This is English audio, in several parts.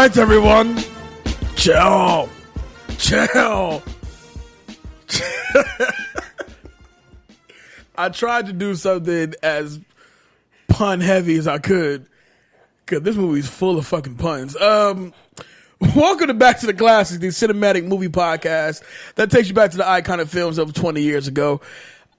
right, everyone. Chill. I tried to do something as pun heavy as I could, because this movie's full of fucking puns. Welcome to Back to the Classics, the cinematic movie podcast that takes you back to the iconic films of 20 years ago.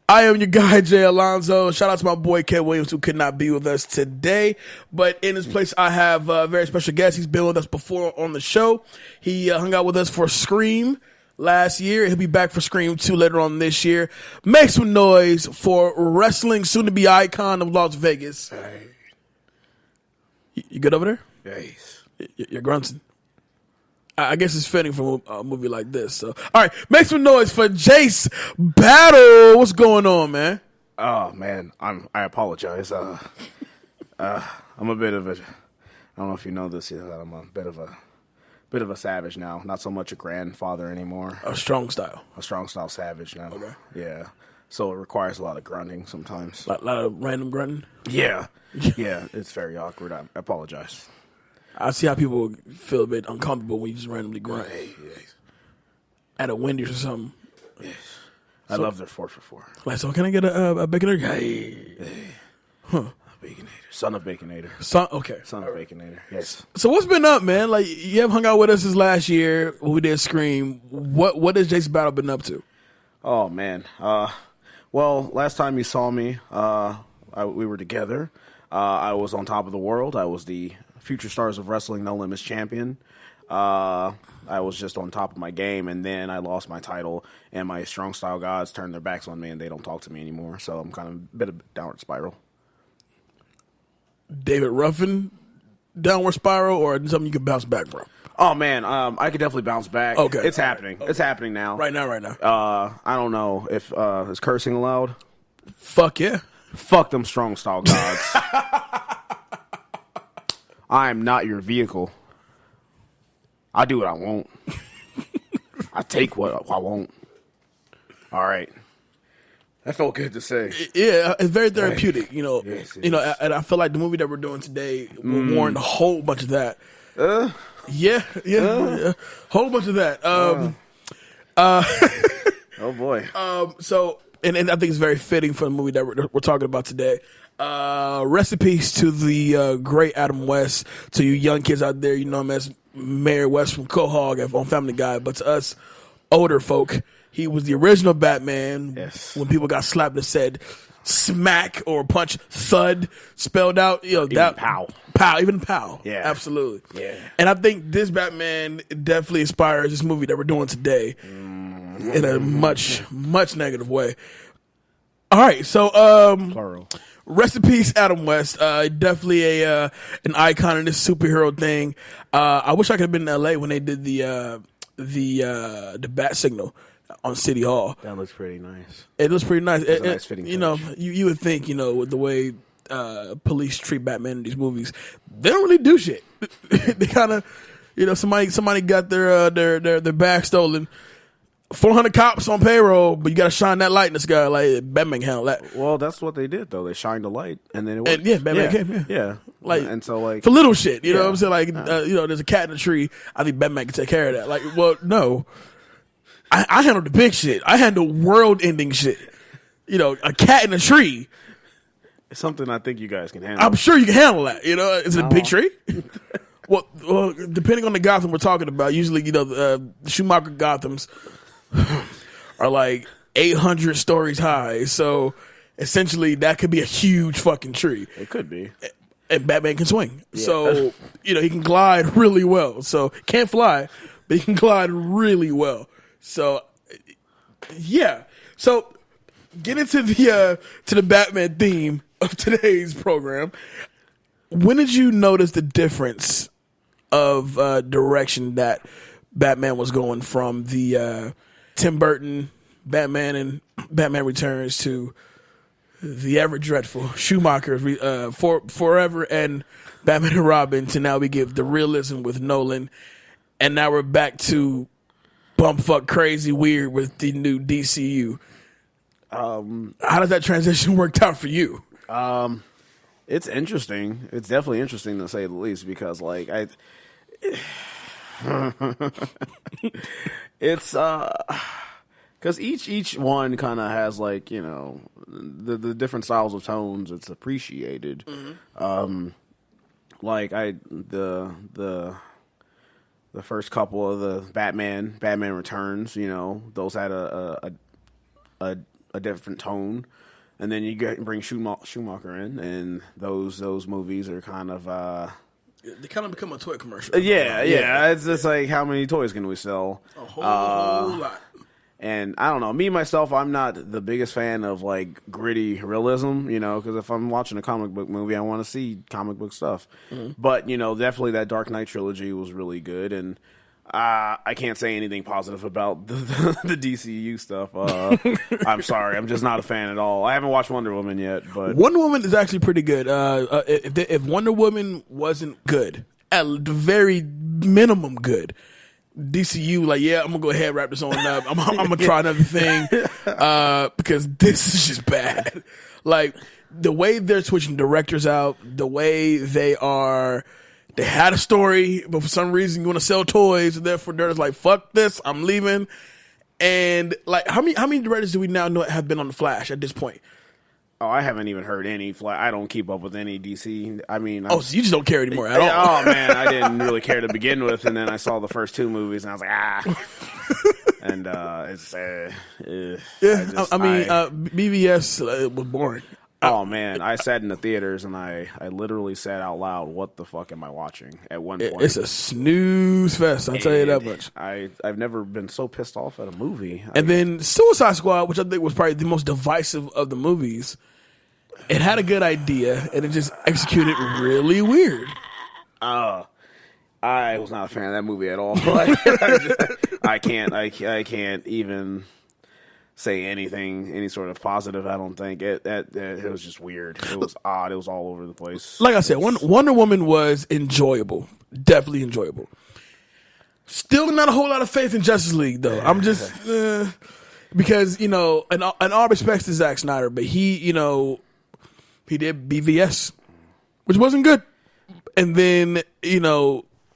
I am your guy, Jay Alonzo. Shout out to my boy, Ken Williams, who could not be with us today. But in his place, I have a very special guest. He's been with us before on the show. He hung out with us for Scream last year. He'll be back for Scream 2 later on this year. Make some noise for wrestling soon-to-be icon of Las Vegas. Hey. You good over there? Yes. You're grunting. I guess it's fitting for a movie like this. So, all right, make some noise for Jace Battle. What's going on, man? Oh man, I apologize. I'm a bit of a. I don't know if you know this yet. I'm a bit of a savage now. Not so much a grandfather anymore. A strong style savage now. Okay. Yeah. So it requires a lot of grunting sometimes. A lot of random grunting. Yeah. Yeah. It's very awkward. I apologize. I see how people feel a bit uncomfortable when you just randomly grunt. Yes. At a Wendy's or something. Yes. I love their 4 for 4. Like, so can I get a Baconator? Hey. Huh. Baconator. Son of Baconator. Son of Baconator. Yes. So what's been up, man? Like, you haven't hung out with us since last year when we did Scream. What has Jace Battle been up to? Oh, man. Well, last time you saw me, we were together. I was on top of the world. I was the Future Stars of Wrestling No Limits champion. I was just on top of my game, and then I lost my title, and my strong style gods turned their backs on me, and they don't talk to me anymore. So I'm kind of a bit of a downward spiral. David Ruffin downward spiral, or something you can bounce back from? Oh man, I could definitely bounce back. Okay, it's happening. Okay. It's happening now. Right now. I don't know if is cursing allowed. Fuck yeah. Fuck them strong style gods. I am not your vehicle. I do what I want. I take what I want. All right. That felt good to say. Yeah, it's very therapeutic, you know. Yes, and I feel like the movie that we're doing today will warrant a whole bunch of that. Yeah. Whole bunch of that. Oh boy. So, and I think it's very fitting for the movie that we're talking about today. Rest in peace to the great Adam West. To you young kids out there, you know him as Mayor West from Quahog on Family Guy. But to us older folk, he was the original Batman. Yes. When people got slapped and said smack or punch thud spelled out, you know, Even that pow. Even pow. Yeah. Absolutely. Yeah. And I think this Batman definitely inspires this movie that we're doing today in a much negative way. All right, so Plural. Rest in peace, Adam West. Definitely an icon in this superhero thing. I wish I could have been in LA when they did the bat signal on City Hall. That looks pretty nice. It looks pretty nice. It's a nice fitting you know, you would think, you know, with the way police treat Batman in these movies, they don't really do shit. They kind of, you know, somebody got their bag stolen. 400 cops on payroll, but you got to shine that light in the sky like Batman can handle that. Well, that's what they did though. They shined a light, and then it worked. And yeah, Batman came. Yeah. Like, and so like for little shit, you know what I'm saying? Like, you know, there's a cat in a tree. I think Batman can take care of that. Like, well, no, I handle the big shit. I handle world-ending shit. You know, a cat in a tree. It's something I think you guys can handle. I'm sure you can handle that. You know, is it a big tree? well, depending on the Gotham we're talking about, usually, you know, the Schumacher Gothams are like 800 stories high. So essentially, that could be a huge fucking tree. It could be. And Batman can swing. Yeah. So, you know, he can glide really well. So, can't fly, but he can glide really well. So, yeah. So, get into the Batman theme of today's program. When did you notice the difference of direction that Batman was going from the Tim Burton Batman and Batman Returns to the ever dreadful Schumacher Forever and Batman and Robin to now we give the realism with Nolan, and now we're back to bumfuck crazy weird with the new DCU. How does that transition work out for you? It's interesting. It's definitely interesting to say the least because like It's because each one kind of has like the different styles of tones. It's appreciated. Like the first couple of the Batman Returns, those had a different tone, and then you bring Schumacher in, and those movies are kind of they kind of become a toy commercial. Yeah. It's just like, how many toys can we sell? A whole lot. And I don't know. Me, myself, I'm not the biggest fan of, like, gritty realism, because if I'm watching a comic book movie, I want to see comic book stuff. But, definitely that Dark Knight trilogy was really good. And I can't say anything positive about the DCU stuff. I'm sorry. I'm just not a fan at all. I haven't watched Wonder Woman yet. But Wonder Woman is actually pretty good. If Wonder Woman wasn't good, at the very minimum good, DCU, like, I'm gonna go ahead and wrap this on up. I'm gonna try another thing because this is just bad. Like, the way they're switching directors out, the way they had a story, but for some reason you want to sell toys, and therefore they're just like, fuck this, I'm leaving. And like, how many directors do we now know have been on the Flash at this point? Oh, I haven't even heard any. I don't keep up with any DC. I mean, so you just don't care anymore at all. Oh man, I didn't really care to begin with, and then I saw the first two movies, and I was like, and it's BVS was boring. Oh man, I sat in the theaters and I literally said out loud, "What the fuck am I watching?" At one point, it's a snooze fest. I'll tell you that much. I've never been so pissed off at a movie. And then Suicide Squad, which I think was probably the most divisive of the movies, it had a good idea and it just executed really weird. I was not a fan of that movie at all. I can't even say anything, any sort of positive. I don't think it was just weird. It was odd. It was all over the place. Like I said, Wonder Woman was enjoyable, definitely enjoyable. Still not a whole lot of faith in Justice League though. I'm just because in all respects to Zack Snyder, but he did BVS, which wasn't good, and then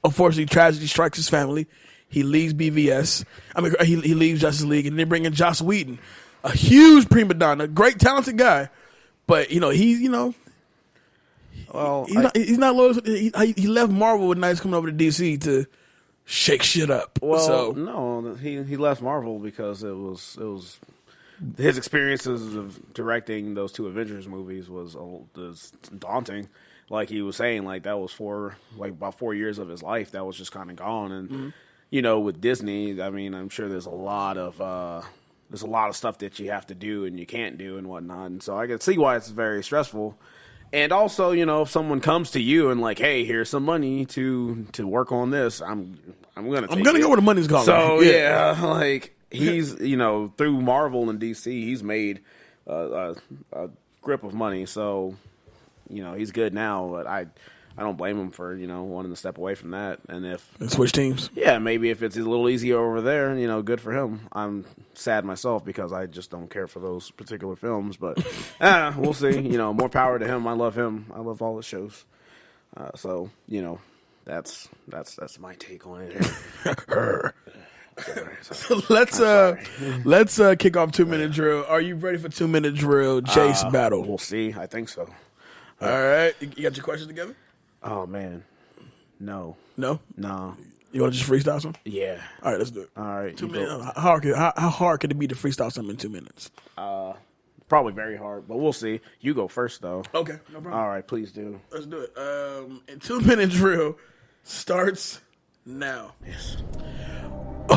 unfortunately tragedy strikes his family. He leaves BVS. I mean, he leaves Justice League, and they bring in Joss Whedon, a huge prima donna, great talented guy, but he's not loyal. He left Marvel with Knights coming over to DC to shake shit up. Well, no, he left Marvel because it was his experiences of directing those two Avengers movies was daunting. Like he was saying, like that was about 4 years of his life that was just kind of gone. And with Disney, I mean, I'm sure there's a lot of stuff that you have to do and you can't do and whatnot. And so I can see why it's very stressful. And also, if someone comes to you and like, hey, here's some money to work on this, I'm gonna go where the money's going. So like he's through Marvel and DC, he's made a grip of money. So he's good now, but I don't blame him for wanting to step away from that. And switch teams, maybe if it's a little easier over there, good for him. I'm sad myself because I just don't care for those particular films, but we'll see. More power to him. I love him. I love all his shows. So that's my take on it. So let's kick off 2-minute drill. Are you ready for 2-minute drill? Jace Battle. We'll see. I think so. All right, you got your questions together? Oh man, no. You want to just freestyle some? Yeah. All right, let's do it. All right. 2 minutes. How hard could it be to freestyle something in 2 minutes? Probably very hard, but we'll see. You go first though. Okay, no problem. All right, please do. Let's do it. And 2-minute drill starts now. Yes.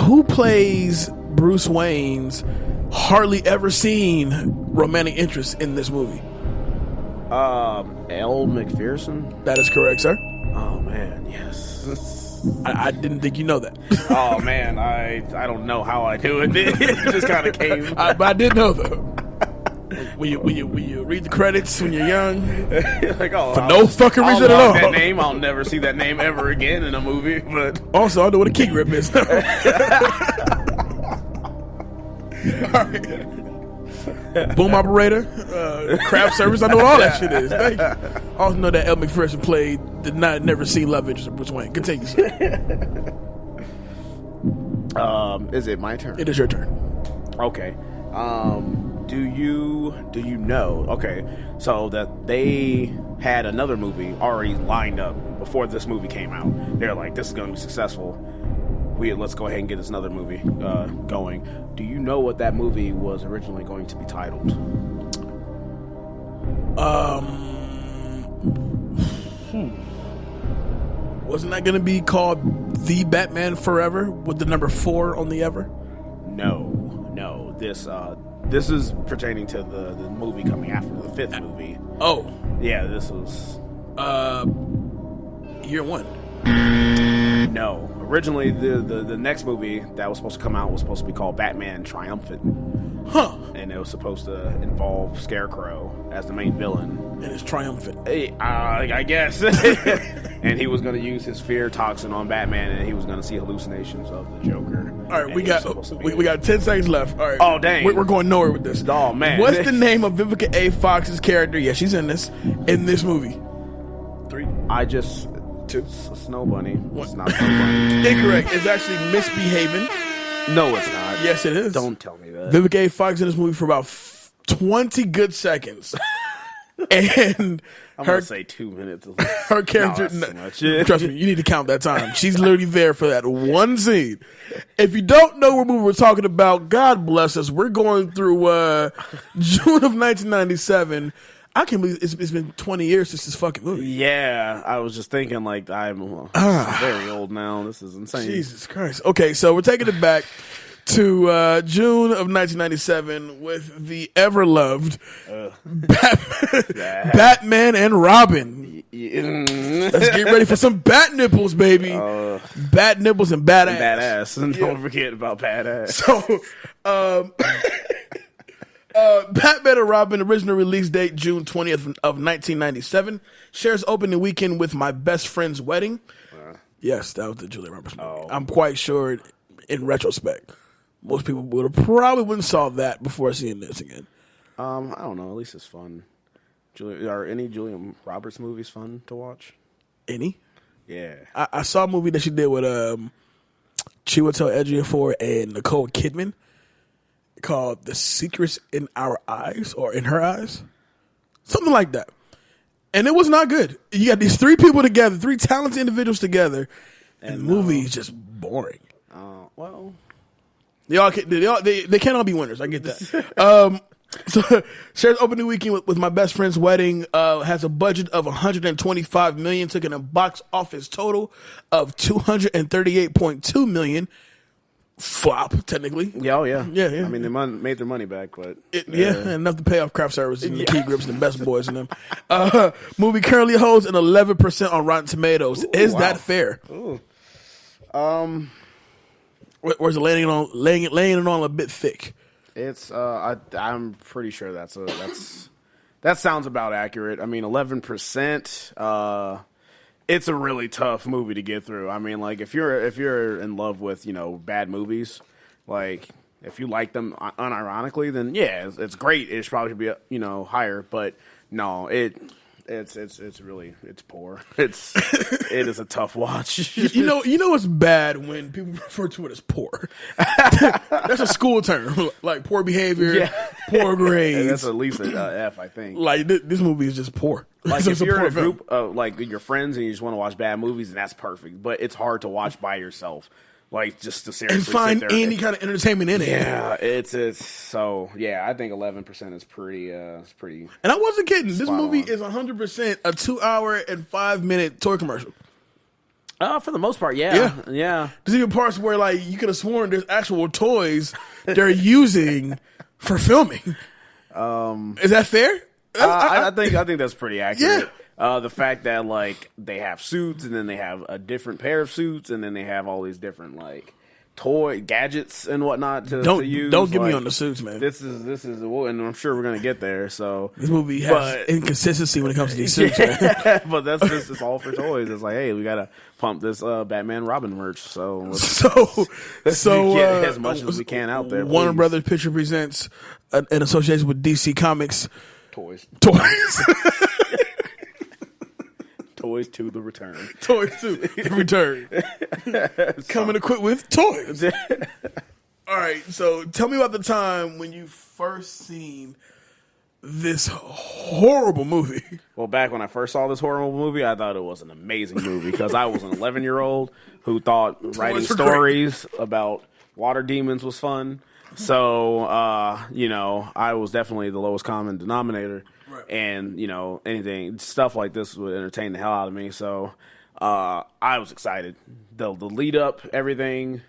Who plays Bruce Wayne's hardly ever seen romantic interest in this movie? Elle Macpherson? That is correct, sir. Oh man, yes. I didn't think you know that. Oh man, I don't know how I do it. It just kind of came. But I did know though. When you read the credits when you're young, like for no fucking reason at all. That name, I'll never see that name ever again in a movie. But also, I know what a key grip is. All right. boom operator, craft service. I know what all that shit is. Thank you. I also know that Elle McPherson played the never seen love interest of Bruce Wayne. Continue, sir. Is it my turn? It is your turn. Okay. Do you know? Okay, so that they had another movie already lined up before this movie came out. They're like, this is going to be successful. Let's go ahead and get this another movie going. Do you know what that movie was originally going to be titled? Wasn't that going to be called The Batman Forever with the number 4 on the ever? No. This is pertaining to the movie coming after the 5th movie. Oh. Yeah, this was... Year 1. No. Originally, the next movie that was supposed to come out was supposed to be called Batman Triumphant. Huh. And it was supposed to involve Scarecrow as the main villain. And it's triumphant. I guess. And he was going to use his fear toxin on Batman, and he was going to see hallucinations of the Joker. All right, we got 10 seconds left. All right. Oh, dang. We're going nowhere with this. Oh, man. What's the name of Vivica A. Fox's character? Yeah, she's in this movie. 3. 2. Snow Bunny. It's not Snow Bunny. Incorrect. It's actually Misbehaving. No, it's not. Yes, it is. Don't tell me that. Vivica A. Fox in this movie for about 20 good seconds. And I'm going to say 2 minutes. Her character, no, that's too much. trust me, you need to count that time. She's literally there for that one scene. If you don't know what movie we're talking about, God bless us. We're going through June of 1997. I can't believe it's been 20 years since this fucking movie. Yeah, I was just thinking, like, I'm very old now. This is insane. Jesus Christ. Okay, so we're taking it back to June of 1997 with the ever-loved Batman and Robin. Let's get ready for some bat nipples, baby. Bat nipples and badass. Badass. And don't forget about badass. So, Batman and Robin, original release date June 20th of 1997, shares opening weekend with My Best Friend's Wedding. Yes, that was the Julia Roberts movie. I'm quite sure, in retrospect, most people wouldn't saw that before seeing this again. I don't know. At least it's fun. Are any Julia Roberts movies fun to watch? Any? Yeah. I saw a movie that she did with Chiwetel Ejiofor and Nicole Kidman called The Secrets in Our Eyes, or In Her Eyes. Something like that. And it was not good. You got these 3 people together, 3 talented individuals together, and the movie is just boring. Well... They can't all be winners. I get that. So shares opening weekend with My Best Friend's Wedding. Has a budget of $125 million, took in a box office total of $238.2 million. Flop, technically. Yeah, yeah. Yeah. I mean, they made their money back, but... enough to pay off craft services and the Key Grips and the Best Boys and them. Movie currently holds an 11% on Rotten Tomatoes. Is that fair? Ooh. Or is it laying it on a bit thick? It's I'm pretty sure that sounds about accurate. I mean, 11%. It's a really tough movie to get through. I mean, like if you're in love with bad movies, like if you like them unironically, then yeah, it's great. It should probably be higher, but no, it's really poor. It is a tough watch. You know it's bad when people refer to it as poor. That's a school term, like poor behavior, poor grades. And that's at least an F, I think. Like this movie is just poor. Like if you're in a group of like your friends and you just want to watch bad movies, then that's perfect. But it's hard to watch by yourself. Like just to seriously and find sit there any kind of entertainment in it. Yeah, it's so yeah. I think 11% is pretty. It's pretty. And I wasn't kidding. This movie is 100% a 2-hour and 5-minute toy commercial. For the most part, yeah. There's even parts where like you could have sworn there's actual toys they're using for filming. Is that fair? I think that's pretty accurate. Yeah. The fact that like they have suits and then they have a different pair of suits and then they have all these different like toy gadgets and whatnot to use. Don't get me on the suits, man. This is, and I'm sure we're gonna get there. So this movie has inconsistency when it comes to these suits. But this is all for toys. It's like, hey, we gotta pump this Batman Robin merch. So let's get as much as we can out there. Warner Brothers Picture presents an association with DC Comics. Toys. Toys to the return. Toys to the return. Coming equipped with toys. All right, so tell me about the time when you first seen this horrible movie. Well, back when I first saw this horrible movie, I thought it was an amazing movie because I was an 11-year-old who thought writing stories about water demons was fun. So, I was definitely the lowest common denominator. Right. And, stuff like this would entertain the hell out of me. So, I was excited. The lead up, everything,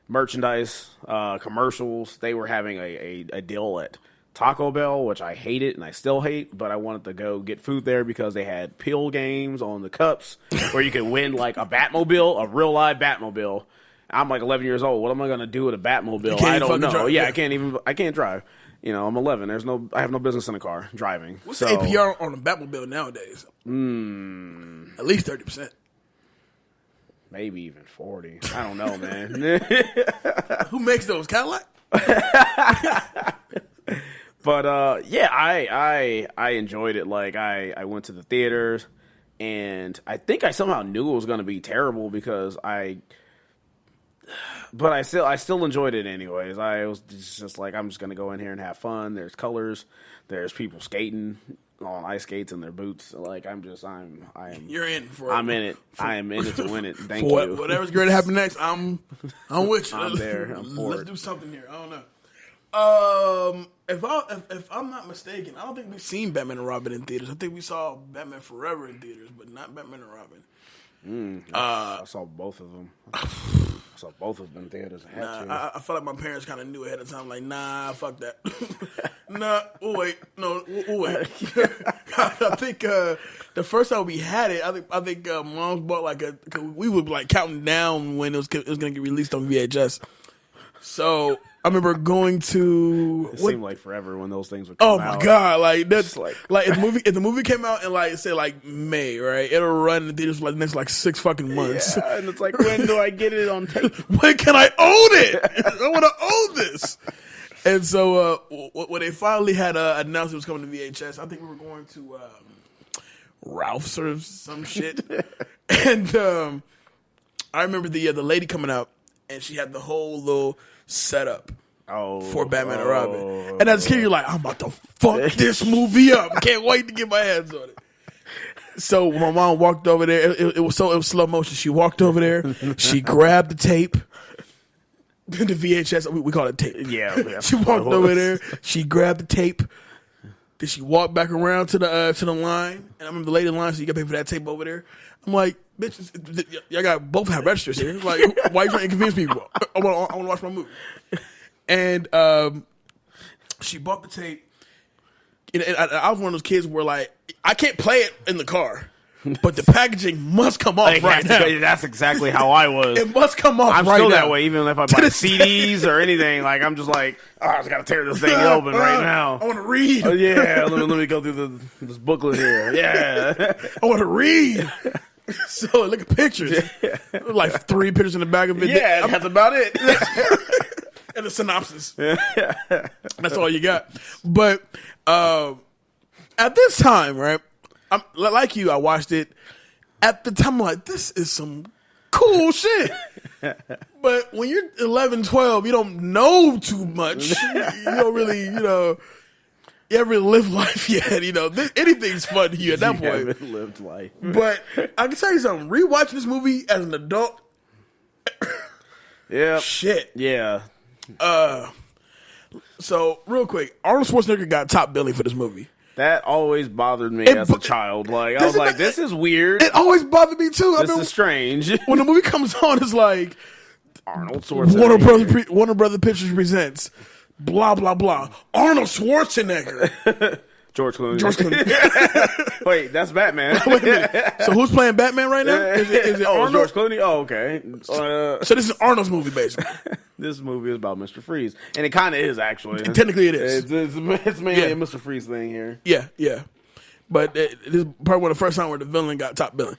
merchandise, commercials, they were having a deal at Taco Bell, which I hated and I still hate, but I wanted to go get food there because they had pill games on the cups where you could win like a Batmobile, a real live Batmobile. I'm like 11 years old. What am I going to do with a Batmobile? I don't know. Drive. Yeah, I can't drive. I'm 11. I have no business in a car driving. What's the APR on a Batmobile nowadays? At least 30%. Maybe even 40. I don't know, man. Who makes those? Cadillac? But I enjoyed it. Like I went to the theaters, and I think I somehow knew it was going to be terrible because I still enjoyed it anyways. I was just like, I'm just going to go in here and have fun. There's colors. There's people skating on ice skates in their boots. Like You're in for it. I'm in it. I am in it to win it. Thank you. Whatever's going to happen next, I'm with you. I'm there. I'm for Let's it. do something here. I don't know. If I'm not mistaken, I don't think we've seen Batman and Robin in theaters. I think we saw Batman Forever in theaters, but not Batman and Robin. I saw both of them. I saw both of them in theaters. I felt like my parents kind of knew ahead of time. Like, nah, fuck that. Wait. I think the first time we had it, I think Mom's bought we were like counting down when it was going to get released on VHS. So I remember going to. It seemed like forever when those things would come out. Oh my god! Like that's like if the movie came out in say May, right? It'll run in the theaters for the next 6 fucking months. Yeah, and it's like, when do I get it on tape? When can I own it? I want to own this. And so when they finally had announced it was coming to VHS, I think we were going to Ralph's or some shit. And I remember the lady coming out, and she had the whole little setup for Batman and Robin. And as a kid, you're like, I'm about to fuck this movie up. Can't wait to get my hands on it. So when my mom walked over there, it was slow motion. She walked over there, she grabbed the tape. The VHS, we call it tape. Yeah. She walked over there, she grabbed the tape. Then she walked back around to the line. And I remember the lady in line, so you got to pay for that tape over there. I'm like, bitch, y'all got both have registers here. Like, why are you trying to inconvenience people? I want to watch my movie. And she bought the tape. And I was one of those kids where, like, I can't play it in the car, but the packaging must come off right now. That's exactly how I was. It must come off right now. I'm still that way, even if I buy CDs or anything. Like, I'm just like, I just got to tear this thing open right now. I want to read. Oh, yeah, let me go through this booklet here. Yeah. I want to read. So, look at pictures. Like 3 pictures in the back of it. Yeah, that's about it. And a synopsis. That's all you got. But at this time, right, like you, I watched it. At the time, I'm like, this is some cool shit. But when you're 11, 12, you don't know too much. You don't really, you haven't really lived life yet. Anything's fun to you at that point. You haven't lived life. But I can tell you something. Rewatching this movie as an adult, yeah, shit. Yeah. So, real quick, Arnold Schwarzenegger got top billing for this movie. That always bothered me as a child. Like, I was like, this is weird. It always bothered me, too. This is strange. When the movie comes on, it's like, Arnold Schwarzenegger. Warner Brothers Pictures presents, blah, blah, blah. Arnold Schwarzenegger. George Clooney. George Clooney. Wait, that's Batman. Wait a minute. So who's playing Batman right now? Is it Arnold? George Clooney? Oh, okay. So this is Arnold's movie, basically. This movie is about Mr. Freeze. And it kind of is, actually. Technically it is. It's mainly a Mr. Freeze thing here. Yeah. But this is probably one of the first time where the villain got top billing.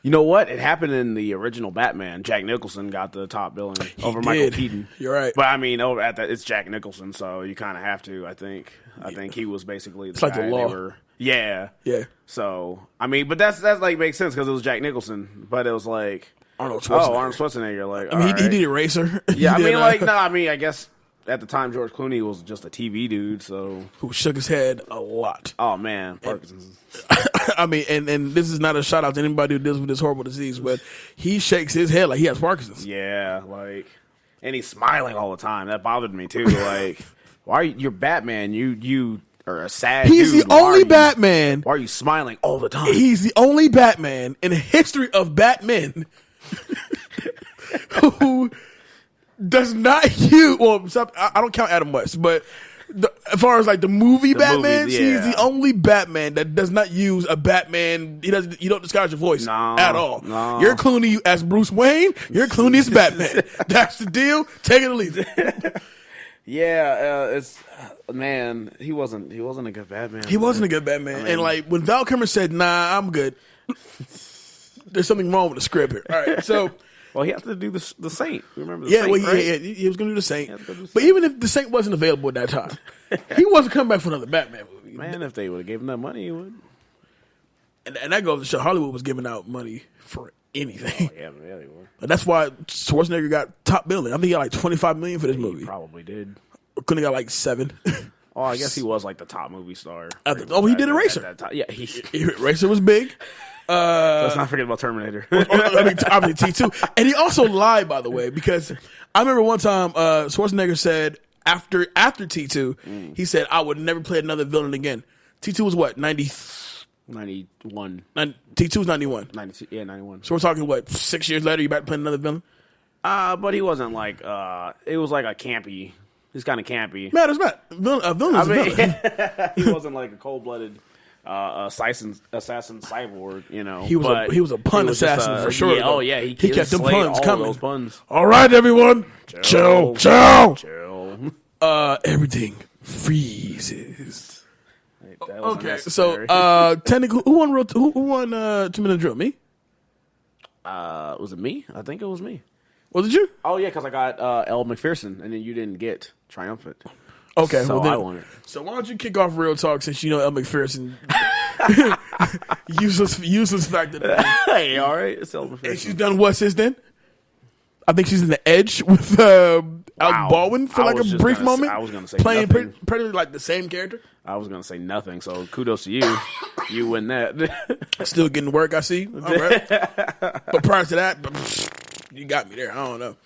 You know what? It happened in the original Batman. Jack Nicholson got the top billing over Michael Keaton. You're right. But I mean, over at that, it's Jack Nicholson, so you kind of have to. I think he was basically the it's like guy the law. they were. Yeah. So I mean, but that's like makes sense because it was Jack Nicholson, but it was like Arnold Schwarzenegger. Arnold Schwarzenegger. Like, I mean, he did Eraser. Yeah, He did, I mean, I guess at the time George Clooney was just a TV dude, so who shook his head a lot. Oh man, Parkinson's. I mean, and this is not a shout out to anybody who deals with this horrible disease, but he shakes his head like he has Parkinson's. Yeah, like, and he's smiling all the time. That bothered me too. Like, why are you're Batman? You are a sad. He's dude. the only Batman. Why are you smiling all the time? He's the only Batman in the history of Batmen who does not use. Well, I don't count Adam West, but as far as like the movie Batman, movies, he's the only Batman that does not use a Batman. He doesn't. You don't disguise your voice at all. No. You're Clooney as Bruce Wayne. You're Clooney as Batman. That's the deal. Take it or leave it. Yeah, it's man. He wasn't a good Batman. He wasn't a good Batman. I mean, and like when Val Kilmer said, "Nah, I'm good," there's something wrong with the script here. All right, so. Well, he had to do the Saint. Remember the Saint, right? He was going to do the Saint. But even if the Saint wasn't available at that time, he wasn't coming back for another Batman movie. Man, if they would have given him that money, he would. And that goes to show Hollywood was giving out money for anything. Oh, yeah, they were. And that's why Schwarzenegger got top billing. I think he got like $25 million for this movie. He probably did. Couldn't have got like 7. Oh, I guess he was like the top movie star. He did Eraser. Yeah, Eraser was big. Let's not forget about Terminator. I mean, T2. And he also lied, by the way, because I remember one time Schwarzenegger said after T2, he said, I would never play another villain again. T2 was what, 91. T2 was 91. 92, yeah, 91. So we're talking, what, 6 years later, you back playing another villain? But he wasn't like, it was like a campy. He's kind of campy. Matters not. A villain is a villain. He wasn't like a cold-blooded assassin cyborg, you know. He was a pun assassin for sure. Yeah, he kept them puns coming. Those puns. All right, everyone, chill. Everything freezes. Okay, so technically, who won 2 Minute Drill? Me? Was it me? I think it was me. Was it you? Oh yeah, because I got Elle McPherson, and then you didn't get Triumphant. Okay, so well then, I won it. So why don't you kick off Real Talk since you know Elle McPherson useless factor. Hey, all right, it's Elle McPherson. And she's done what since then? I think she's in The Edge with Alec Baldwin for like a brief moment. I was going to say playing nothing. pretty like the same character. I was going to say nothing. So kudos to you. You win that. Still getting work, I see. All right. But prior to that, you got me there. I don't know.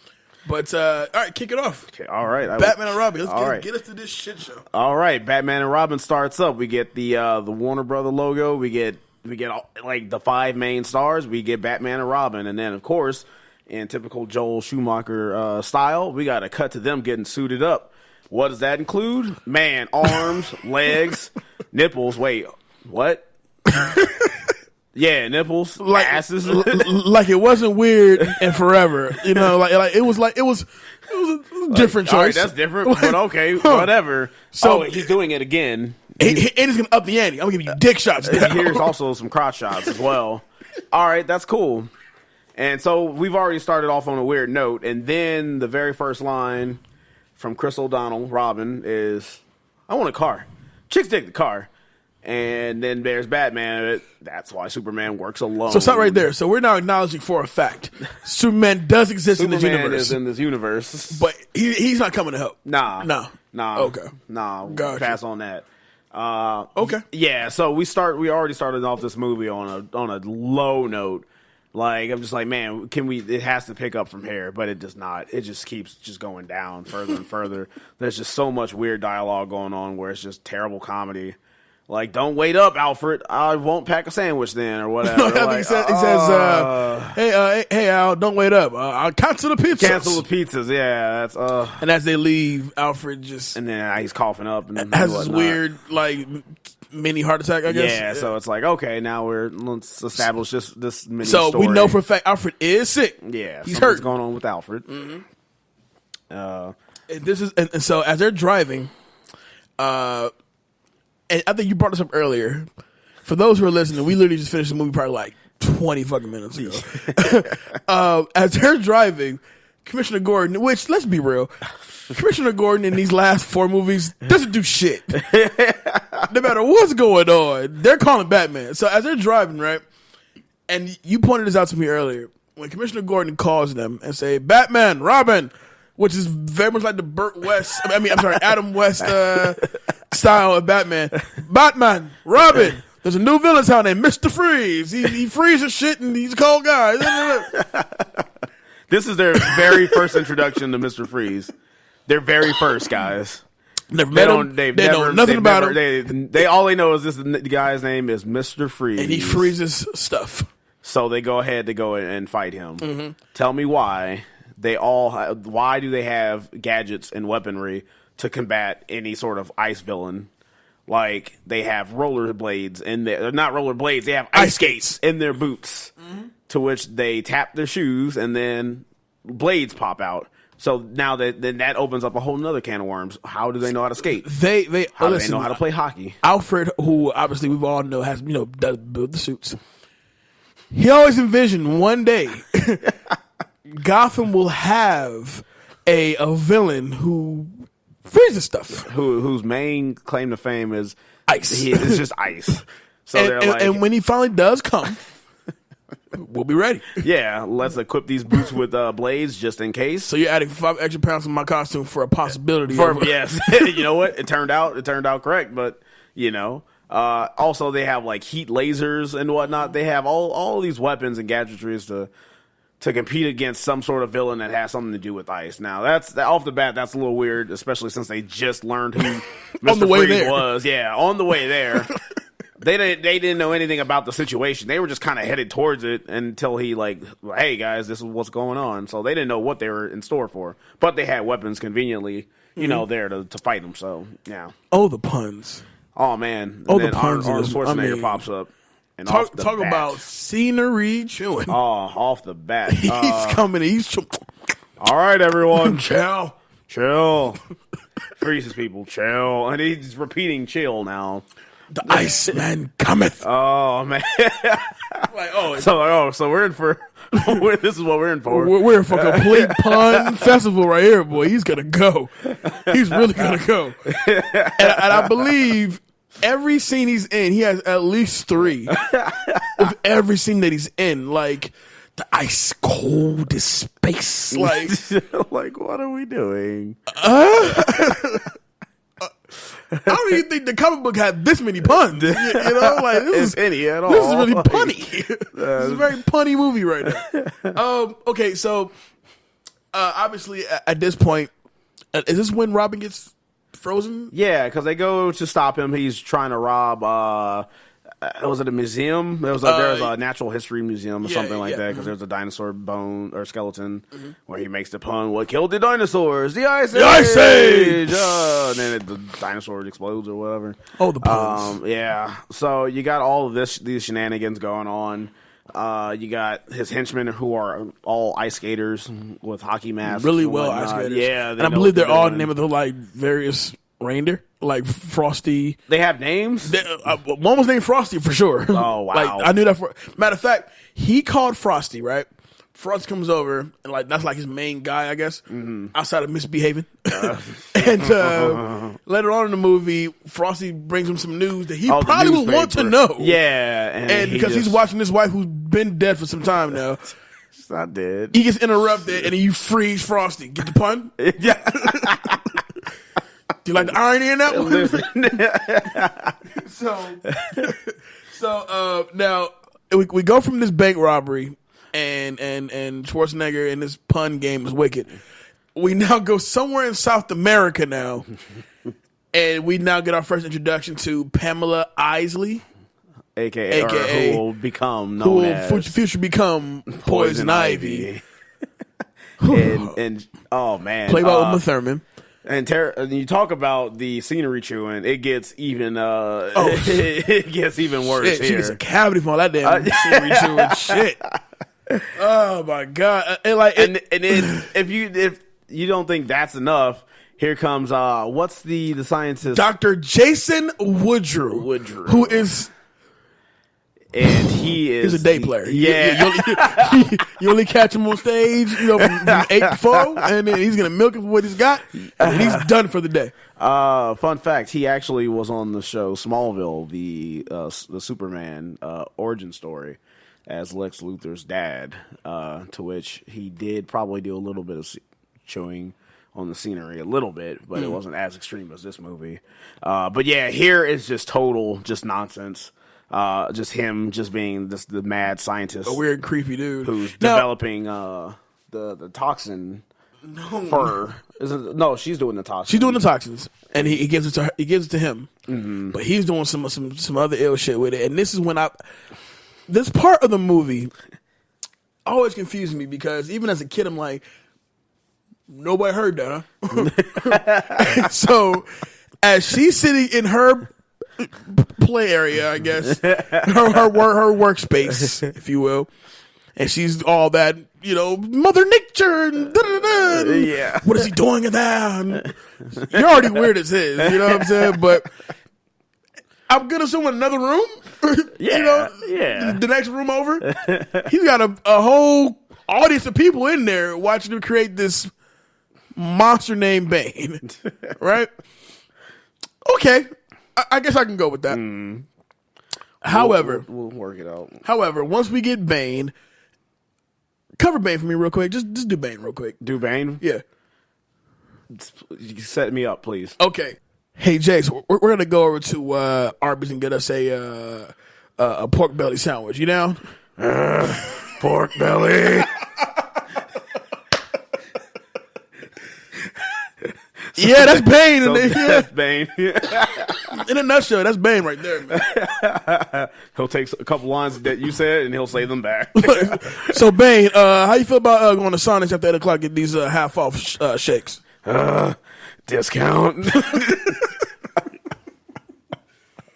But all right, kick it off. Okay, all right. Batman and Robin. Let's get us to this shit show. All right, Batman and Robin starts up. We get the Warner Brother logo. We get like the 5 main stars. We get Batman and Robin, and then of course, in typical Joel Schumacher style, we got to cut to them getting suited up. What does that include? Man, arms, legs, nipples. Wait, what? Yeah, nipples, like asses. Like it wasn't weird and forever. You know, like it was a different choice. All right, that's different, but okay, whatever. So he's doing it again. And he's gonna up the ante. I'm gonna give you dick shots. Here's also some crotch shots as well. All right, that's cool. And so we've already started off on a weird note, and then the very first line from Chris O'Donnell, Robin, is, "I want a car. Chicks dig the car." And then there's Batman. That's why Superman works alone. So stop right there. So we're now acknowledging for a fact Superman does exist in this universe. Superman is in this universe. But he's not coming to help. Nah. Okay. Nah. Gotcha. Pass on that. Okay. Yeah, so we already started off this movie on a low note. Like, I'm just like, man, it has to pick up from here, but it does not. It just keeps just going down further and further. There's just so much weird dialogue going on where it's just terrible comedy. Like, don't wait up, Alfred. I won't pack a sandwich then, or whatever. No, like, he says, hey, Al, don't wait up. I'll cancel the pizzas. Cancel the pizzas, yeah. That's And as they leave, Alfred just... And then he's coughing up. And has this weird, like, mini heart attack, I guess. Yeah, so it's like, okay, now let's establish this mini So story. we know for a fact Alfred is sick. Yeah, he's something's hurt. going on with Alfred. Mm-hmm. And so as they're driving, and I think you brought this up earlier. For those who are listening, we literally just finished the movie probably like 20 fucking minutes ago. As they're driving, Commissioner Gordon, which, let's be real, Commissioner Gordon in these last 4 movies doesn't do shit. No matter what's going on, they're calling Batman. So as they're driving, right, and you pointed this out to me earlier, when Commissioner Gordon calls them and say, Batman, Robin, which is very much like the Adam West style of Batman. Batman, Robin. There's a new villain town named Mr. Freeze. He freezes shit and he's a cold guy. This is their very first introduction to Mr. Freeze. Their very first, guys. Never met him. They know nothing about him. They all they know is the guy's name is Mr. Freeze. And he freezes stuff. So they go ahead to go and fight him. Mm-hmm. Tell me why why do they have gadgets and weaponry to combat any sort of ice villain? Like, they have rollerblades in their, not rollerblades, they have ice skates in their boots, to which they tap their shoes and then blades pop out. So now that opens up a whole nother can of worms. How do they know how to skate? How do they know how to play hockey? Alfred, who obviously we all know does build the suits. He always envisioned one day Gotham will have a villain who freezes stuff. Whose main claim to fame is ice. It's just ice. So and when he finally does come, we'll be ready. Yeah, let's equip these boots with blades just in case. So you're adding 5 extra pounds to my costume for a possibility. Yes, you know what? It turned out correct, but also they have like heat lasers and whatnot. They have all these weapons and gadgetries to compete against some sort of villain that has something to do with ice. Now, that's off the bat, that's a little weird, especially since they just learned who Mr. Freeze was. Yeah, on the way there. They didn't know anything about the situation. They were just kind of headed towards it until he hey guys, this is what's going on. So they didn't know what they were in store for. But they had weapons conveniently, there to fight them. So, yeah. Oh, the puns. Oh, man. Oh, the puns. Arnold Schwarzenegger pops up. And talk about scenery chewing. Oh, off the bat. He's coming. All right, everyone. Chill. Freezes people. Chill. And he's repeating chill now. The Iceman cometh. Oh, man. So we're in for... this is what we're in for. We're in for a complete pun festival right here, boy. He's going to go. He's really going to go. And I believe... every scene he's in, he has at least 3. With every scene that he's in, like the ice cold is space. Like, what are we doing? I don't even think the comic book had this many puns. This is any at all. This is really punny. This is a very punny movie right now. Okay, so obviously at this point, is this when Robin gets frozen? Yeah, because they go to stop him. He's trying to rob. Was it a museum? There was a natural history museum or something like that. Because there's a dinosaur bone or skeleton where he makes the pun, "What killed the dinosaurs? The ice age." Ice age. And then the dinosaur explodes or whatever. Oh, the puns. Yeah. So you got all of these shenanigans going on. You got his henchmen who are all ice skaters with hockey masks. Really well ice skaters. Yeah. And I believe they're all named with various reindeer. Like Frosty. They have names? One was named Frosty for sure. Oh, wow. I knew that matter of fact, he called Frosty, right? Frosty comes over, and that's his main guy, I guess, outside of misbehaving. And later on in the movie, Frosty brings him some news that he probably would want to know. Yeah. And because he's watching his wife who's been dead for some time now. She's not dead. He gets interrupted, and then you freeze Frosty. Get the pun? Yeah. Do you like the irony in that one? So now we go from this bank robbery and Schwarzenegger and this pun game is wicked. We now go somewhere in South America now, and we now get our first introduction to Pamela Isley, aka who will become known as future become Poison Ivy. and oh man, played by Uma Thurman. And you talk about the scenery chewing, it gets even it gets even worse shit, here. She gets a cavity from all that damn scenery chewing shit. Oh my god! And then if you don't think that's enough, here comes what's the scientist? Dr. Jason Woodrue, who is. And he's a day player. Yeah. You only catch him on stage, from 8 to 4, and then he's going to milk it for what he's got, and he's done for the day. Fun fact, he actually was on the show Smallville, the Superman origin story, as Lex Luthor's dad, to which he did probably do a little bit of chewing on the scenery, a little bit, but it wasn't as extreme as this movie. But yeah, here is just total nonsense. Just him, just being the mad scientist, a weird, creepy dude who's developing the toxin. For no, she's doing the toxins. She's doing the toxins, and he gives it to her. He gives it to him, but he's doing some other ill shit with it. And this is when this part of the movie always confused me because even as a kid, I'm like, nobody heard that, huh? So as she's sitting in her play area, I guess, her workspace, if you will, and she's all that, Mother Nature, and yeah. What is he doing in that? You're already weird as his, you know what I'm saying? But I'm gonna assume in another room, yeah, the next room over, he's got a whole audience of people in there watching him create this monster named Bane, right? Okay. I guess I can go with that. However, we'll work it out. However, once we get Bane, cover Bane for me real quick. Just do Bane real quick. Do Bane? Yeah. You set me up, please. Okay. Hey, Jace, we're gonna go over to Arby's and get us a pork belly sandwich. You down? Pork belly. Yeah, that's Bane. That's Bane. In a nutshell, that's Bane right there, man. He'll take a couple lines that you said and he'll say them back. So, Bane, how you feel about going to Sonic's after 8 o'clock, get these half off shakes? Discount.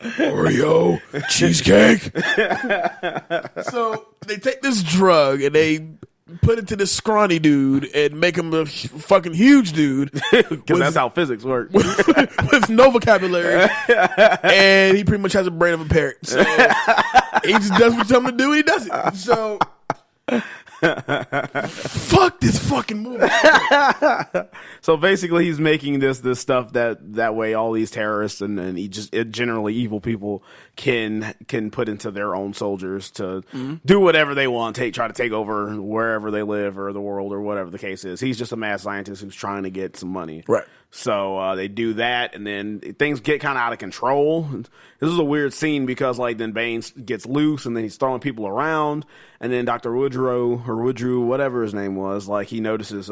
Oreo cheesecake. So they take this drug and they put it to this scrawny dude and make him a fucking huge dude. Because that's how physics work. With no vocabulary. And he pretty much has a brain of a parrot. So he just does what you tell him to do and he does it. So fuck this fucking movie. So basically he's making this stuff that way all these terrorists and generally evil people can put into their own soldiers to do whatever they want, try to take over wherever they live or the world or whatever the case is. He's just a mad scientist who's trying to get some money. Right. So they do that, and then things get kind of out of control. This is a weird scene because, then Bane gets loose, and then he's throwing people around, and then Dr. Woodrue, whatever his name was, he notices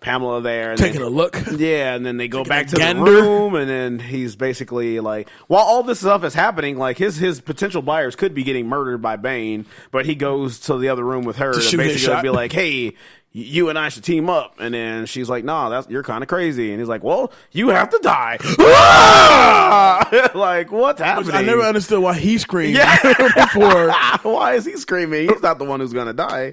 Pamela there. And taking a look. Yeah, and then they go back to the room, and then he's basically while all this stuff is happening, his potential buyers could be getting murdered by Bane, but he goes to the other room with her to basically be like, hey, you and I should team up. And then she's like, nah, you're kind of crazy. And he's like, well, you have to die. What's happening? I never understood why he screamed before. Why is he screaming? He's not the one who's going to die.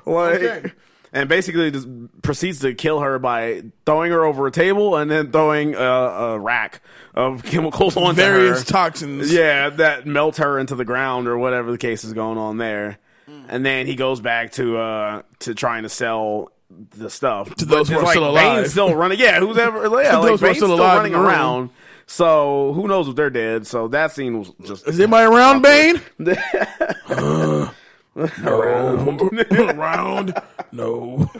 Okay. And basically just proceeds to kill her by throwing her over a table and then throwing a rack of chemicals on various toxins. Yeah, that melt her into the ground or whatever the case is going on there. And then he goes back to trying to sell the stuff to those who are still alive. Bane's still running. Yeah, who's ever? Yeah, those Bane's still alive running around. So who knows if they're dead? So that scene was just. Is anybody around, Bane? No. Around? No.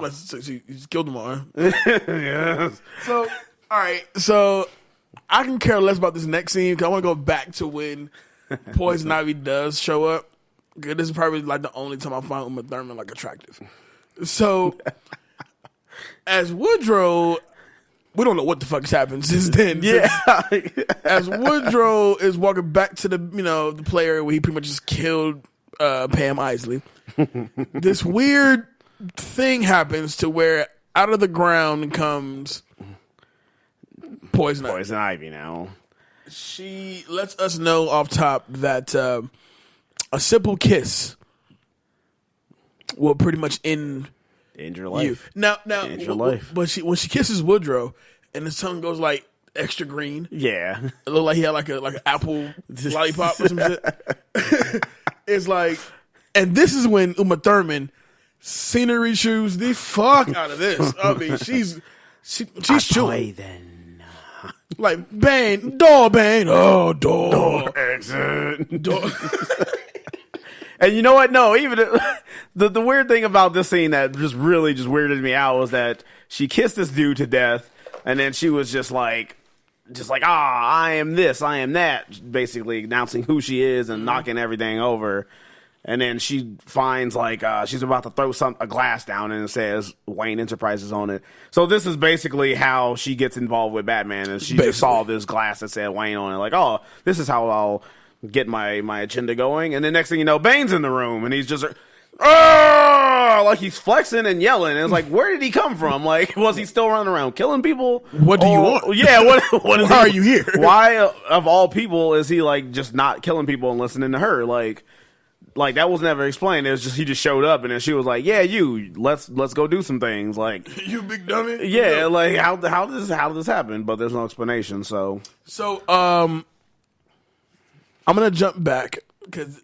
He's killed them all. Yes. So, all right. So I can care less about this next scene because I want to go back to when Poison Ivy does show up. This is probably the only time I find Uma Thurman attractive. So, as Woodrow, we don't know what the fuck has happened since then. Yeah. As Woodrow is walking back to the play area where he pretty much just killed Pam Isley, this weird thing happens to where out of the ground comes Poison Ivy. Poison Ivy now. She lets us know off top that a simple kiss will pretty much end your life. Now, end your life. But when she kisses Woodrow and his tongue goes like extra green, yeah, it looked like he had like an apple lollipop or some shit. It's like, and this is when Uma Thurman scenery chews the fuck out of this. I mean, she's chewing. Then. Like, bang, door, bang, oh, door. Exit. Door. And you know what? No, even the weird thing about this scene that just weirded me out was that she kissed this dude to death, and then she was just like, I am this, I am that, basically announcing who she is and knocking everything over. And then she finds like she's about to throw a glass down and it says Wayne Enterprises on it. So this is basically how she gets involved with Batman, and she just saw this glass that said Wayne on it. Like, oh, this is how I'll get my agenda going. And then next thing you know, Bane's in the room and he's just like he's flexing and yelling. And it's like, where did he come from? Like, was he still running around killing people? What do you want? Yeah, what why are you here? Why of all people is he like just not killing people and listening to her? Like that was never explained. It was just he just showed up and then she was like, "Yeah, let's go do some things." Like, you big dummy. Yeah, like how did this happen? But there's no explanation. So I'm gonna jump back because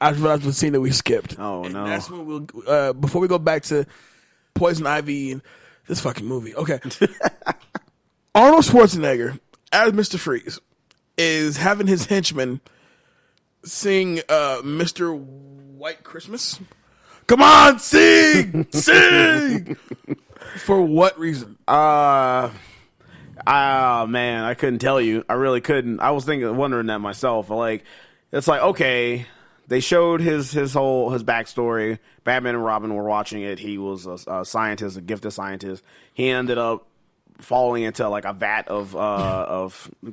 I realized the scene that we skipped. Oh no! That's when we'll before we go back to Poison Ivy and this fucking movie. Okay, Arnold Schwarzenegger as Mr. Freeze is having his henchmen sing Mr. White Christmas. Come on, sing! Sing! For what reason? Man, I couldn't tell you. I really couldn't. I was wondering that myself. Like, it's like, okay, they showed his backstory. Batman and Robin were watching it. He was a scientist, a gifted scientist. He ended up falling into like a vat of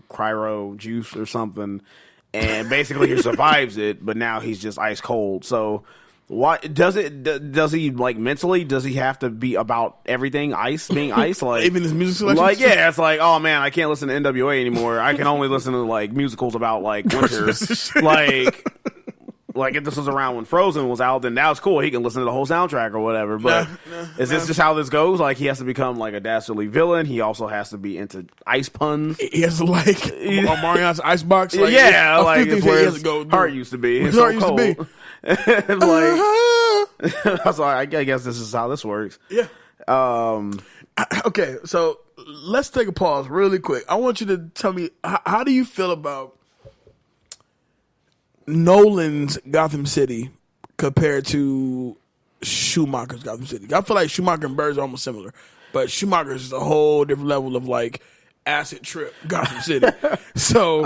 cryo juice or something. And basically he survives it, but now he's just ice cold. So what does he like mentally? Does he have to be about everything being ice? Like even his music selection? Like, yeah, it's like, oh man, I can't listen to NWA anymore. I can only listen to like musicals about like winter. Like if this was around when Frozen was out, then that was cool. He can listen to the whole soundtrack or whatever. But is this just how this goes? Like he has to become like a dastardly villain. He also has to be into ice puns. He has to like Marion's icebox. Like, yeah, like it's where his go heart used to be. His heart used to be. Like, so I guess this is how this works. Yeah. Okay, so let's take a pause really quick. I want you to tell me how do you feel about Nolan's Gotham City compared to Schumacher's Gotham City? I feel like Schumacher and Birds are almost similar, but Schumacher's is a whole different level of like acid trip Gotham City. So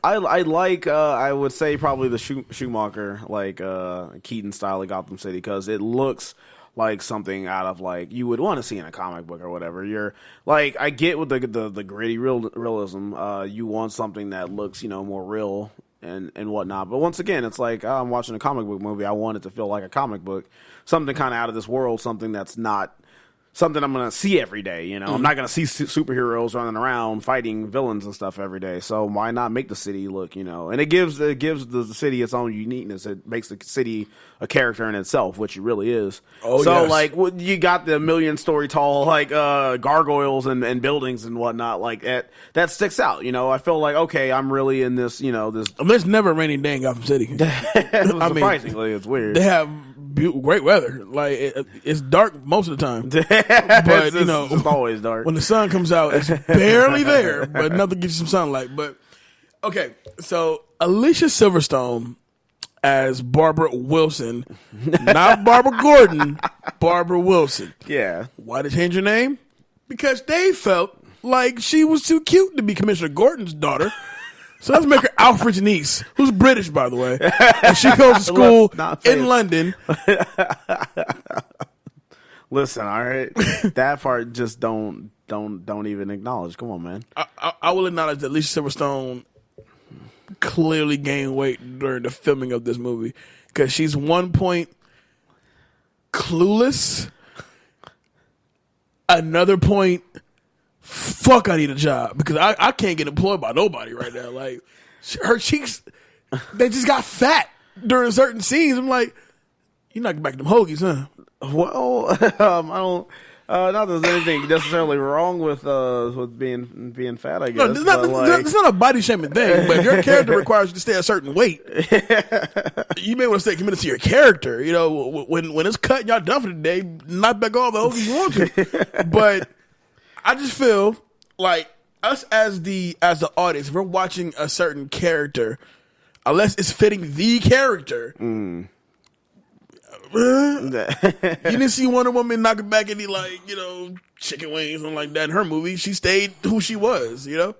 I would say probably the Schumacher like Keaton style of Gotham City because it looks like something out of like you would want to see in a comic book or whatever. You're like, I get with the gritty realism. You want something that looks more real and whatnot. But once again, it's like I'm watching a comic book movie. I want it to feel like a comic book, something kind of out of this world, something that's not something I'm going to see every day. I'm not going to see superheroes running around fighting villains and stuff every day. So why not make the city look, and it gives the city its own uniqueness. It makes the city a character in itself, which it really is. Oh, so yes. like you got the million story tall like gargoyles and buildings and whatnot like that sticks out. I feel like, okay, I'm really in this. There's never a rainy day in Gotham City. Surprisingly, it's weird. They have great weather. Like it's dark most of the time, but it's always dark. When the sun comes out, it's barely there, but nothing gives you some sunlight. But okay, so Alicia Silverstone as Barbara Wilson, not Barbara Gordon, Barbara Wilson. Yeah. Why did they change her name? Because they felt like she was too cute to be Commissioner Gordon's daughter. So let's make her Alfred's niece, who's British, by the way. And she goes to school in London. Listen, all right, that part just don't even acknowledge. Come on, man. I will acknowledge that Alicia Silverstone clearly gained weight during the filming of this movie because she's 1 point clueless another point, fuck, I need a job because I can't get employed by nobody right now. Like, her cheeks, they just got fat during certain scenes. I'm like, you're not back them hoagies, huh? Well, I don't. Not that there's anything necessarily wrong with being fat, I guess. No, it's not a body shaming thing, but if your character requires you to stay a certain weight, you may want to stay committed to your character. You know, when it's cut and y'all done for the day, knock back all the hoagies you want to. But I just feel like us as the audience, if we're watching a certain character, unless it's fitting the character. You didn't see Wonder Woman knocking back any chicken wings or something like that in her movie. She stayed who she was, you know.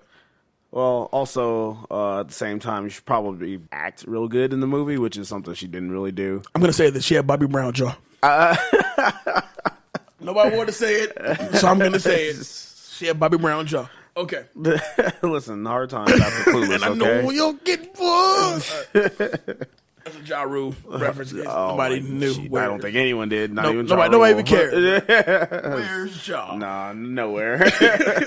Well, also at the same time, you should probably act real good in the movie, which is something she didn't really do. I'm gonna say that she had Bobby Brown jaw. Nobody wanted to say it, so I'm gonna say it. She had Bobby Brown jaw. Okay. Listen, hard times after Clueless. And I know you'll get fucked. That's a Ja Rule reference. Nobody knew. I don't think anyone did. Nobody even cared. Where's Ja? Nah, nowhere.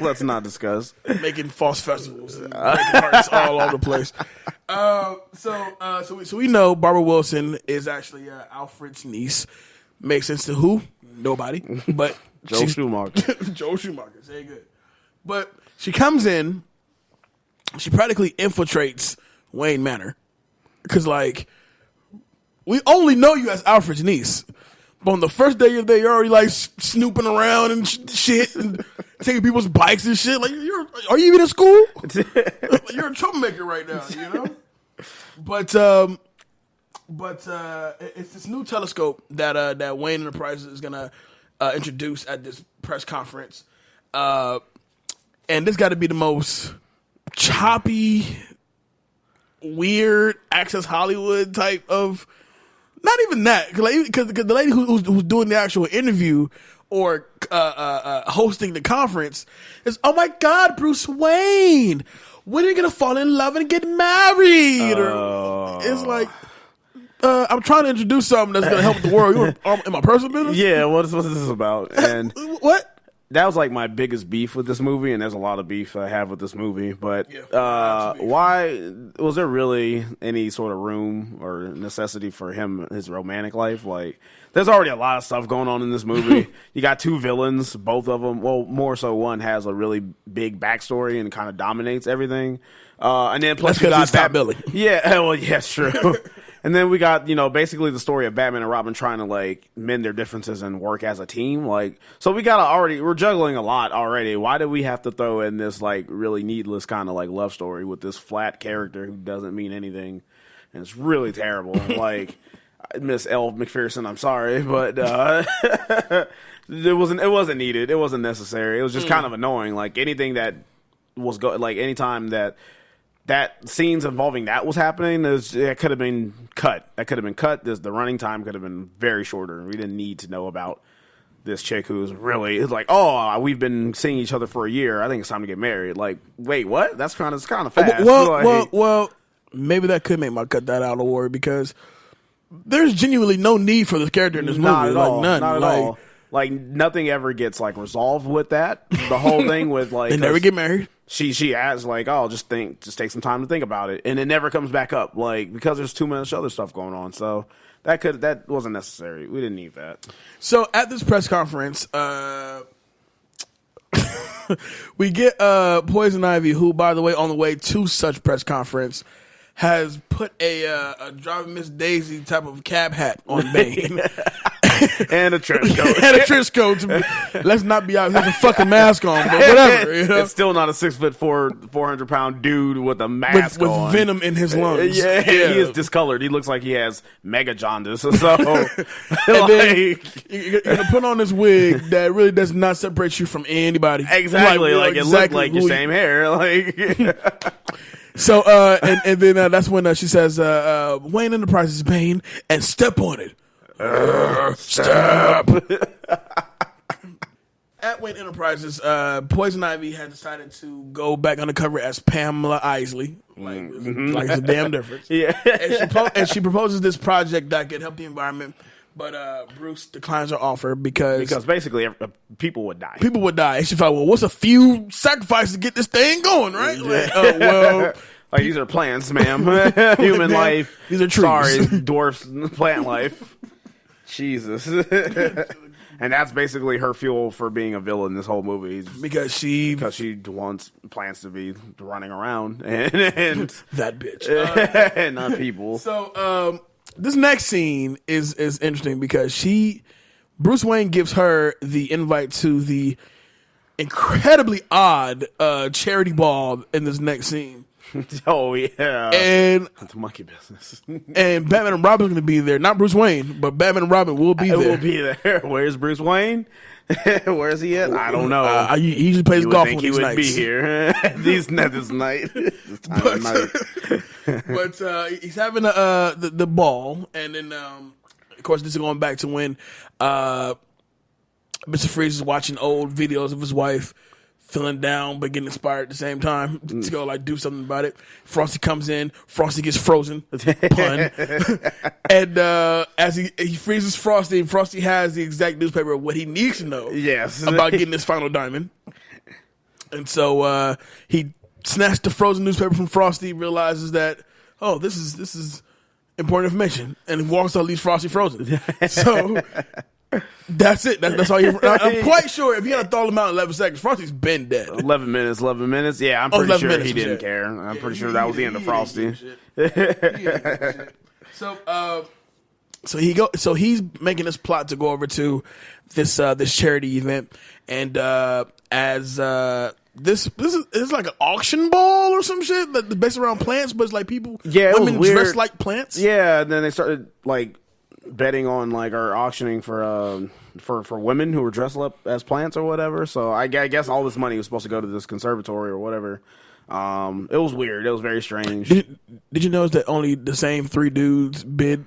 Let's not discuss. Making false festivals, and breaking hearts all over the place. So we know Barbara Wilson is actually Alfred's niece. Makes sense to who? Nobody. But Joel Schumacher. Joel Schumacher. Say good. But she comes in. She practically infiltrates Wayne Manor because, we only know you as Alfred's niece. But on the first day you're there, you're already snooping around and shit and taking people's bikes and shit. Like, are you even in school? You're a troublemaker right now, you know? But it's this new telescope that Wayne Enterprises is gonna introduce at this press conference. And this got to be the most choppy, weird Access Hollywood type of. Not even that, because the lady who's doing the actual interview or hosting the conference is, oh my God, Bruce Wayne, when are you gonna fall in love and get married? It's like, I'm trying to introduce something that's gonna help the world. You in my personal business? Yeah, what's this about? And what? That was my biggest beef with this movie, and there's a lot of beef I have with this movie. But why was there really any sort of room or necessity for his romantic life? There's already a lot of stuff going on in this movie. You got two villains, both of them. Well, more so one has a really big backstory and kind of dominates everything. And then plus you got Billy. Yeah, well, yeah, it's true. And then we got, basically the story of Batman and Robin trying to, mend their differences and work as a team. So we're juggling a lot already. Why do we have to throw in this, really needless kind of, love story with this flat character who doesn't mean anything? And it's really terrible. Miss Elle McPherson, I'm sorry, but it wasn't needed. It wasn't necessary. It was just kind of annoying. Anything that was anytime that scenes involving that was happening, it could have been cut. That could have been cut. The running time could have been very shorter. We didn't need to know about this chick who's really we've been seeing each other for a year. I think it's time to get married. Wait, what? That's kind of fast. Well, maybe that could make my cut that out of the war because there's genuinely no need for this character in this movie. Not at all. None. Not at all. Nothing ever gets resolved with that. The whole thing with they never get married. She asks just take some time to think about it, and it never comes back up because there's too much other stuff going on. So that wasn't necessary. We didn't need that. So at this press conference, we get Poison Ivy, who, by the way, on the way to such press conference, has put a Driving Miss Daisy type of cab hat on Bane. And a trench coat. And a trench coat. Let's not be out. He has a fucking mask on, but whatever. It's still not a 6'4", 400-pound dude with a mask with on. venom in his lungs. Yeah, he is discolored. He looks like he has mega jaundice. So, and then you're gonna put on this wig that really does not separate you from anybody. Exactly. It looked like your same hair. So, and then that's when she says, Wayne Enterprises Bane, and step on it. Step. At Wayne Enterprises, Poison Ivy had decided to go back undercover as Pamela Isley. It's a damn difference. Yeah. And she proposes this project that could help the environment But Bruce declines her offer because basically people would die. People would die. And she thought, well, what's a few sacrifices to get this thing going, right? Like, well, like these are plants, ma'am. Human life. These are trees. Sorry, dwarfs, plant life. Jesus. And that's basically her fuel for being a villain this whole movie. Because she wants plants to be running around and that bitch. And not people. So this next scene is interesting because Bruce Wayne gives her the invite to the incredibly odd charity ball in this next scene. Oh yeah, and that's monkey business. And Batman and Robin are going to be there. Not Bruce Wayne, but Batman and Robin will be there. Will be there. Where's Bruce Wayne? Where is he at? I don't know. He usually plays golf on these He would nights. be here this night. This time of night. But he's having the ball, and then of course this is going back to when Mr. Freeze is watching old videos of his wife feeling down but getting inspired at the same time to go like do something about it. Frosty comes in, Frosty gets frozen, pun, and as he freezes Frosty has the exact newspaper of what he needs to know about getting his final diamond. And so he snatched the frozen newspaper from Frosty, realizes that, oh, this is important information, and walks out, leaves Frosty frozen. So that's it. That's all you. I'm quite sure if you had to throw him out in 11 seconds, Frosty's been dead. 11 minutes. Yeah, I'm pretty sure he didn't care. I'm pretty sure that was the end of Frosty. So he's making this plot to go over to this charity event, and as this is like an auction ball or some shit that's based around plants, but it's like people, women dressed like plants. Yeah, and then they started like betting on like or auctioning for women who were dressed up as plants or whatever. So I guess all this money was supposed to go to this conservatory or whatever. It was weird. It was very strange. Did you notice that only the same 3 dudes bid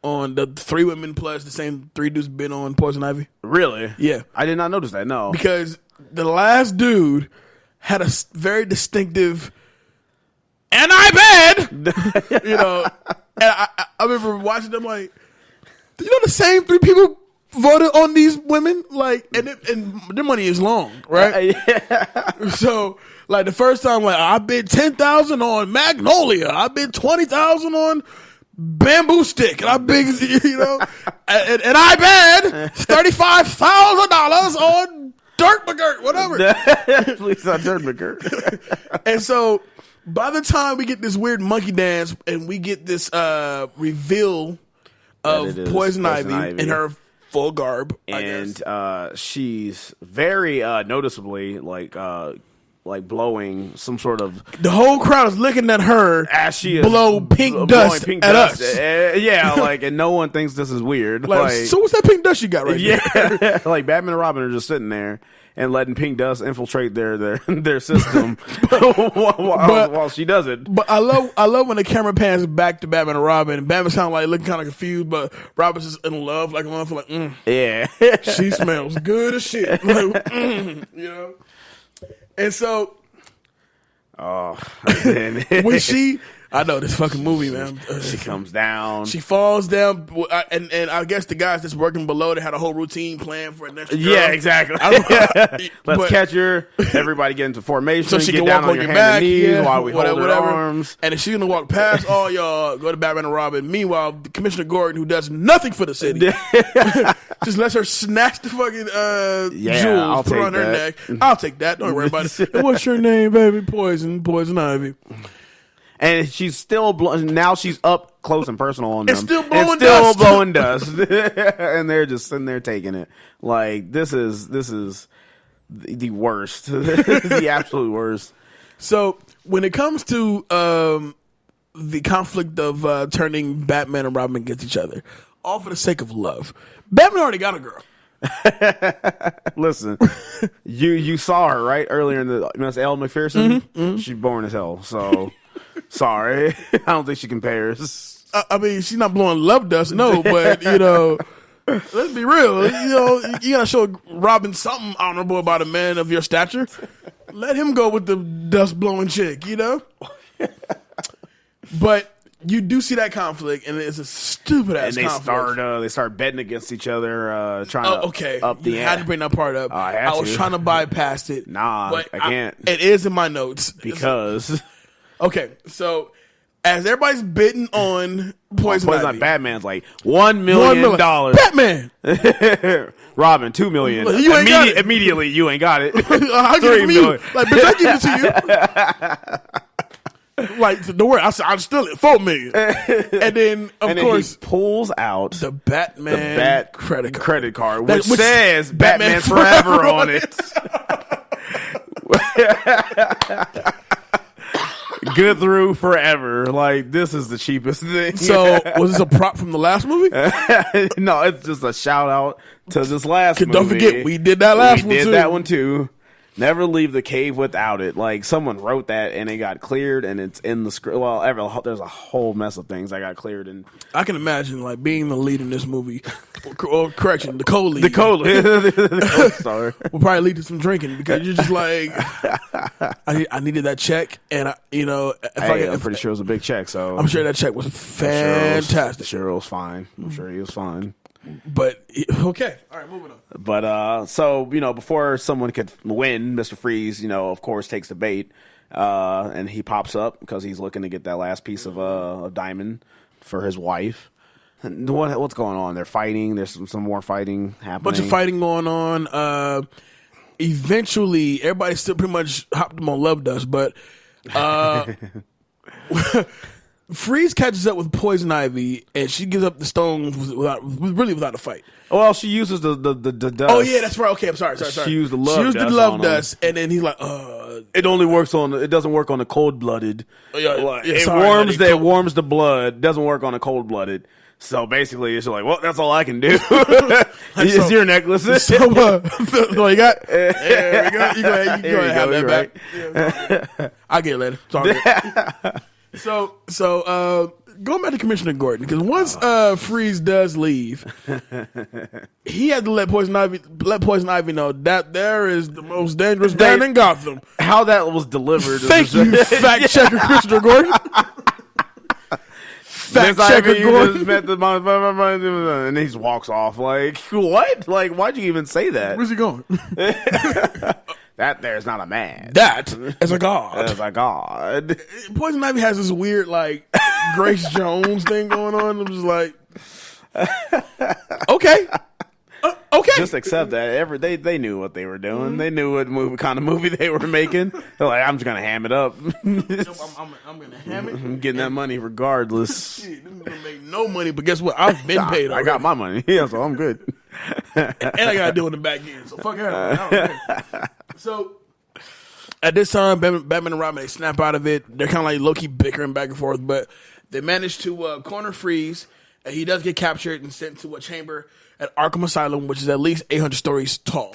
on the 3 women plus the same 3 dudes bid on Poison Ivy? Really? Yeah. I did not notice that. No, because the last dude had a very distinctive, and I bid, and I remember watching them like, the same 3 people voted on these women, like, and their money is long, right? Yeah. So, like, the first time, like, I bid 10,000 on Magnolia, I bid 20,000 on Bamboo Stick, and I bid, and I bid $35,000 on Dirt McGirt, whatever. Please not Dirt McGirt. And so, by the time we get this weird monkey dance and we get this reveal of Poison Ivy in her full garb, and she's very noticeably like blowing some sort of. The whole crowd is looking at her as she is blow pink dust at us. Yeah, like, and no one thinks this is weird. Like, so what's that pink dust you got right there? Yeah, like Batman and Robin are just sitting there and letting pink dust infiltrate their system while she does it. But I love when the camera pans back to Batman and Robin, and Batman sounds like looking kind of confused, but Robin's just in love, like a motherfucker. Yeah, she smells good as shit, like, And so, when I know this fucking movie, man. She comes down. She falls down, and I guess the guys that's working below, they had a whole routine plan for it next girl. Yeah, exactly. Let's catch her. Everybody get into formation. So she get can down walk on your hands back and knees while we hold her arms. And if she's gonna walk past all y'all, go to Batman and Robin. Meanwhile, Commissioner Gordon, who does nothing for the city, just lets her snatch the fucking jewels, put her on her neck. I'll take that. Don't worry about it. What's your name, baby? Poison Ivy. And she's still now she's up close and personal on them. It's still blowing dust. And they're just sitting there taking it. Like, this is the worst. The absolute worst. So when it comes to the conflict of turning Batman and Robin against each other, all for the sake of love, Batman already got a girl. Listen, you saw her right earlier in the Elle McPherson. Mm-hmm. She's boring as hell. So. Sorry, I don't think she compares. I mean, she's not blowing love dust, no, but let's be real. You gotta show Robin something honorable about a man of your stature. Let him go with the dust blowing chick, But you do see that conflict, and it's a stupid ass conflict. And they start betting against each other, trying to up the ante. Had to bring that part up. I was trying to bypass it. Nah, but I can't. It is in my notes because okay, so as everybody's bidding on Poison Ivy, Batman's like $1 million. Batman, Robin, $2 million. You ain't got it. Immediately, you ain't got it. I'll give it from you. Like, bitch, I give it to you. Like, don't worry, I'll steal it. $4 million. And then, of course, he pulls out the Batman credit card, which says Batman Forever on it. Good through forever. Like, this is the cheapest thing. So, was this a prop from the last movie? No, it's just a shout out to this last movie. Don't forget, we did that last one too. We did that one too. Never leave the cave without it. Like, someone wrote that and it got cleared and it's in the script. Well, there's a whole mess of things that got cleared. And I can imagine, like, being the lead in this movie. Or correction, the co-lead. The co-lead. The co-star. Will probably lead to some drinking because you're just like, I needed that check. And, I'm pretty sure it was a big check. So I'm sure that check was fantastic. Sure it was fine. I'm sure he was fine. But okay, all right, moving on. But so before someone could win, Mr. Freeze, of course, takes the bait, and he pops up because he's looking to get that last piece of diamond for his wife. And what's going on? They're fighting. There's some more fighting happening. Bunch of fighting going on. Eventually, everybody still pretty much hopped him on love dust, but Freeze catches up with Poison Ivy, and she gives up the stones without a fight. Well, she uses the dust. Oh yeah, that's right. Okay, I'm sorry. She used the love dust, and then he's like, it doesn't work on the cold blooded. It warms the blood. Doesn't work on the cold blooded. So basically, it's like, well, that's all I can do. It's your necklace. So, all you got? There we go. You go ahead and have that back. Right. Yeah, I'll get it later. Sorry. So going back to Commissioner Gordon, because once Freeze does leave, he had to let Poison Ivy know that there is the most dangerous man in Gotham. How that was delivered. Thank you, fact checker Commissioner Gordon. Fact checker Gordon. Met the and he just walks off. Like, what? Like, why'd you even say that? Where's he going? That there's not a man. That is a god. That is a god. Poison Ivy has this weird, like, Grace Jones thing going on. I'm just like, okay. Okay. Just accept that. They knew what they were doing. Mm-hmm. They knew what kind of movie they were making. They're like, I'm just going to ham it up. I'm going to ham it. I'm getting that money regardless. Shit, I'm going to make no money, but guess what? I've been paid already. I got my money. Yeah, so I'm good. And I got to do it in the back end. So fuck her. So at this time, Batman and Robin, they snap out of it. They're kind of like low-key bickering back and forth, but they manage to corner Freeze, and he does get captured and sent to a chamber at Arkham Asylum, which is at least 800 stories tall.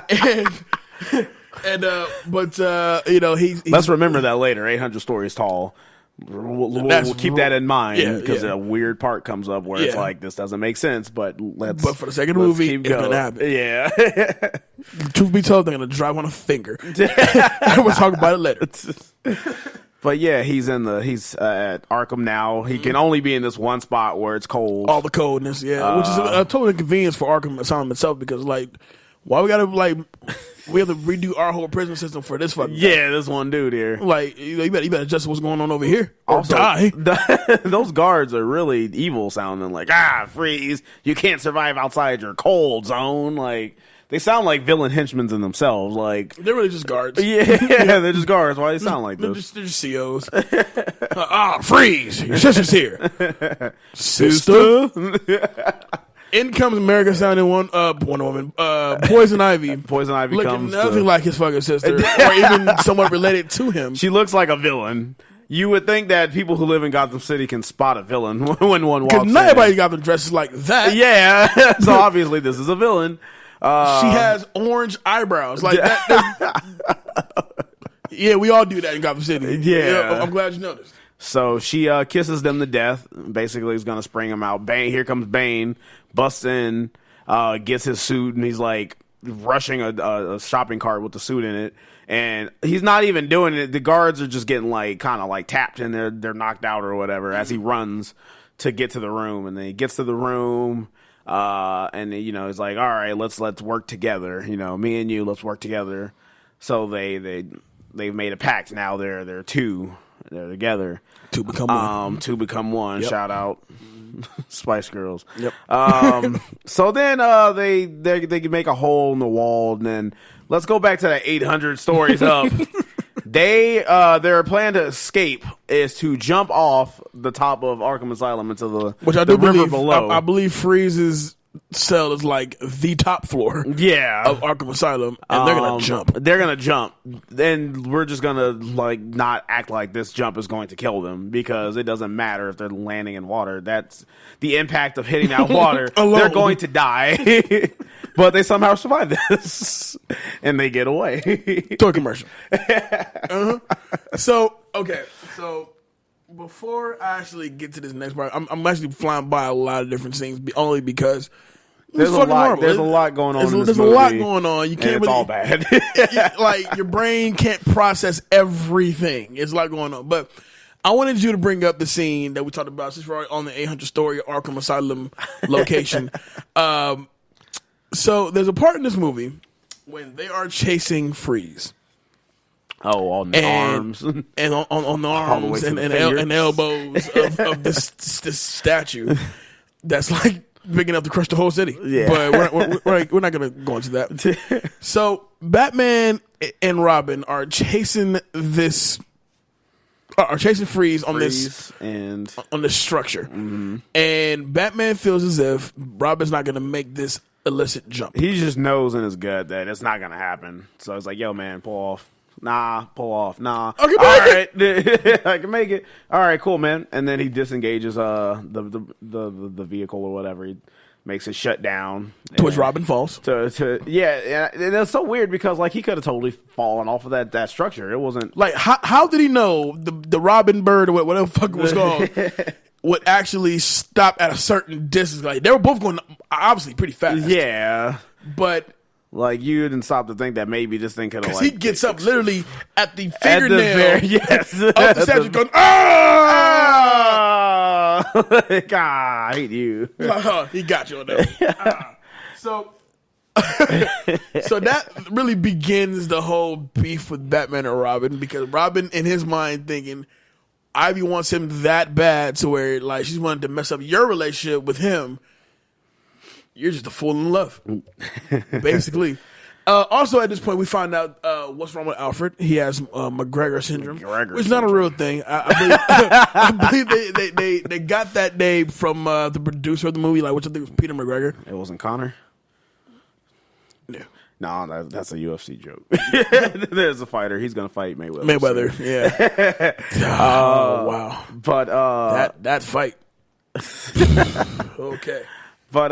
He's let's remember that later. 800 stories tall. We'll keep that in mind because a weird part comes up where it's like, this doesn't make sense, but for the second movie, it's going to happen. Yeah. Truth be told, they're going to drive on a finger. We'll talk about it later. But yeah, he's at Arkham now. He can only be in this one spot where it's cold. All the coldness, which is a total inconvenience for Arkham Asylum itself, because like, why we have to redo our whole prison system for this fucking guy? This one dude here. Like, you better adjust what's going on over here or die. Those guards are really evil sounding. Like, Freeze, you can't survive outside your cold zone. Like, they sound like villain henchmen in themselves. Like, they're really just guards. Yeah, they're just guards. Why do they sound like this? They're just COs. Freeze! Your sister's here. Sister? In comes America sounding Wonder Woman. Poison Ivy. Poison Ivy looking nothing like his fucking sister, or even somewhat related to him. She looks like a villain. You would think that people who live in Gotham City can spot a villain when one walks in. Because not everybody got them dresses like that. Yeah, so obviously this is a villain. She has orange eyebrows like that. Yeah, we all do that in Gotham City. Yeah, I'm glad you noticed. So she kisses them to death. Basically, is going to spring them out. Bane, here comes Bane, busts in, gets his suit, and he's like rushing a shopping cart with the suit in it. And he's not even doing it. The guards are just getting kind of tapped and they're knocked out or whatever as he runs to get to the room. And then he gets to the room, and he's like, all right, let's work together. Me and you, let's work together. So they've made a pact. Now they're two. They're together. Two become one. Two become one. Yep. Shout out Spice Girls. Yep. So then they can make a hole in the wall, and then let's go back to that 800 stories up. Their plan to escape is to jump off the top of Arkham Asylum into the river below. I believe Freeze's cell is the top floor of Arkham Asylum, and they're gonna jump. They're gonna jump. Then we're just gonna not act like this jump is going to kill them, because it doesn't matter if they're landing in water. That's the impact of hitting that water. They're going to die. But they somehow survive this, and they get away. Toy commercial. So before I actually get to this next part, I'm actually flying by a lot of different things, only because there's a lot. There's a lot going on. There's a lot going on. You can't. It's all bad. Your brain can't process everything. It's a lot going on, but I wanted you to bring up the scene that we talked about since we're on the 800 story Arkham Asylum location. So there's a part in this movie when they are chasing Freeze. Oh, on the arms. And on the arms and elbows of this statue that's big enough to crush the whole city. Yeah. But we're not going to go into that. So Batman and Robin are chasing Freeze on this structure. Mm-hmm. And Batman feels as if Robin's not going to make this illicit jump. He just knows in his gut that it's not going to happen. So it's like, yo, man, pull off. Nah, pull off. Nah. I can make it. I can make it. All right, cool, man. And then he disengages the vehicle or whatever. He makes it shut down. To which Robin falls. And it's so weird because he could have totally fallen off of that structure. It wasn't how did he know the Robin bird or whatever the fuck it was called would actually stop at a certain distance? They were both going obviously pretty fast. Yeah, but. You didn't stop to think that maybe this thing could have. Because he gets up literally at the fingernail of the statue going, God, I hate you. He got you on that. So that really begins the whole beef with Batman and Robin, because Robin, in his mind, thinking Ivy wants him that bad to where she's wanted to mess up your relationship with him. You're just a fool in love, basically. Also, at this point, we find out what's wrong with Alfred. He has McGregor syndrome, which is not a real thing. I believe they got that name from the producer of the movie, which I think was Peter McGregor. It wasn't Connor? Yeah. No, that's a UFC joke. There's a fighter. He's going to fight Mayweather. Yeah. Oh, wow. But that fight. Okay. But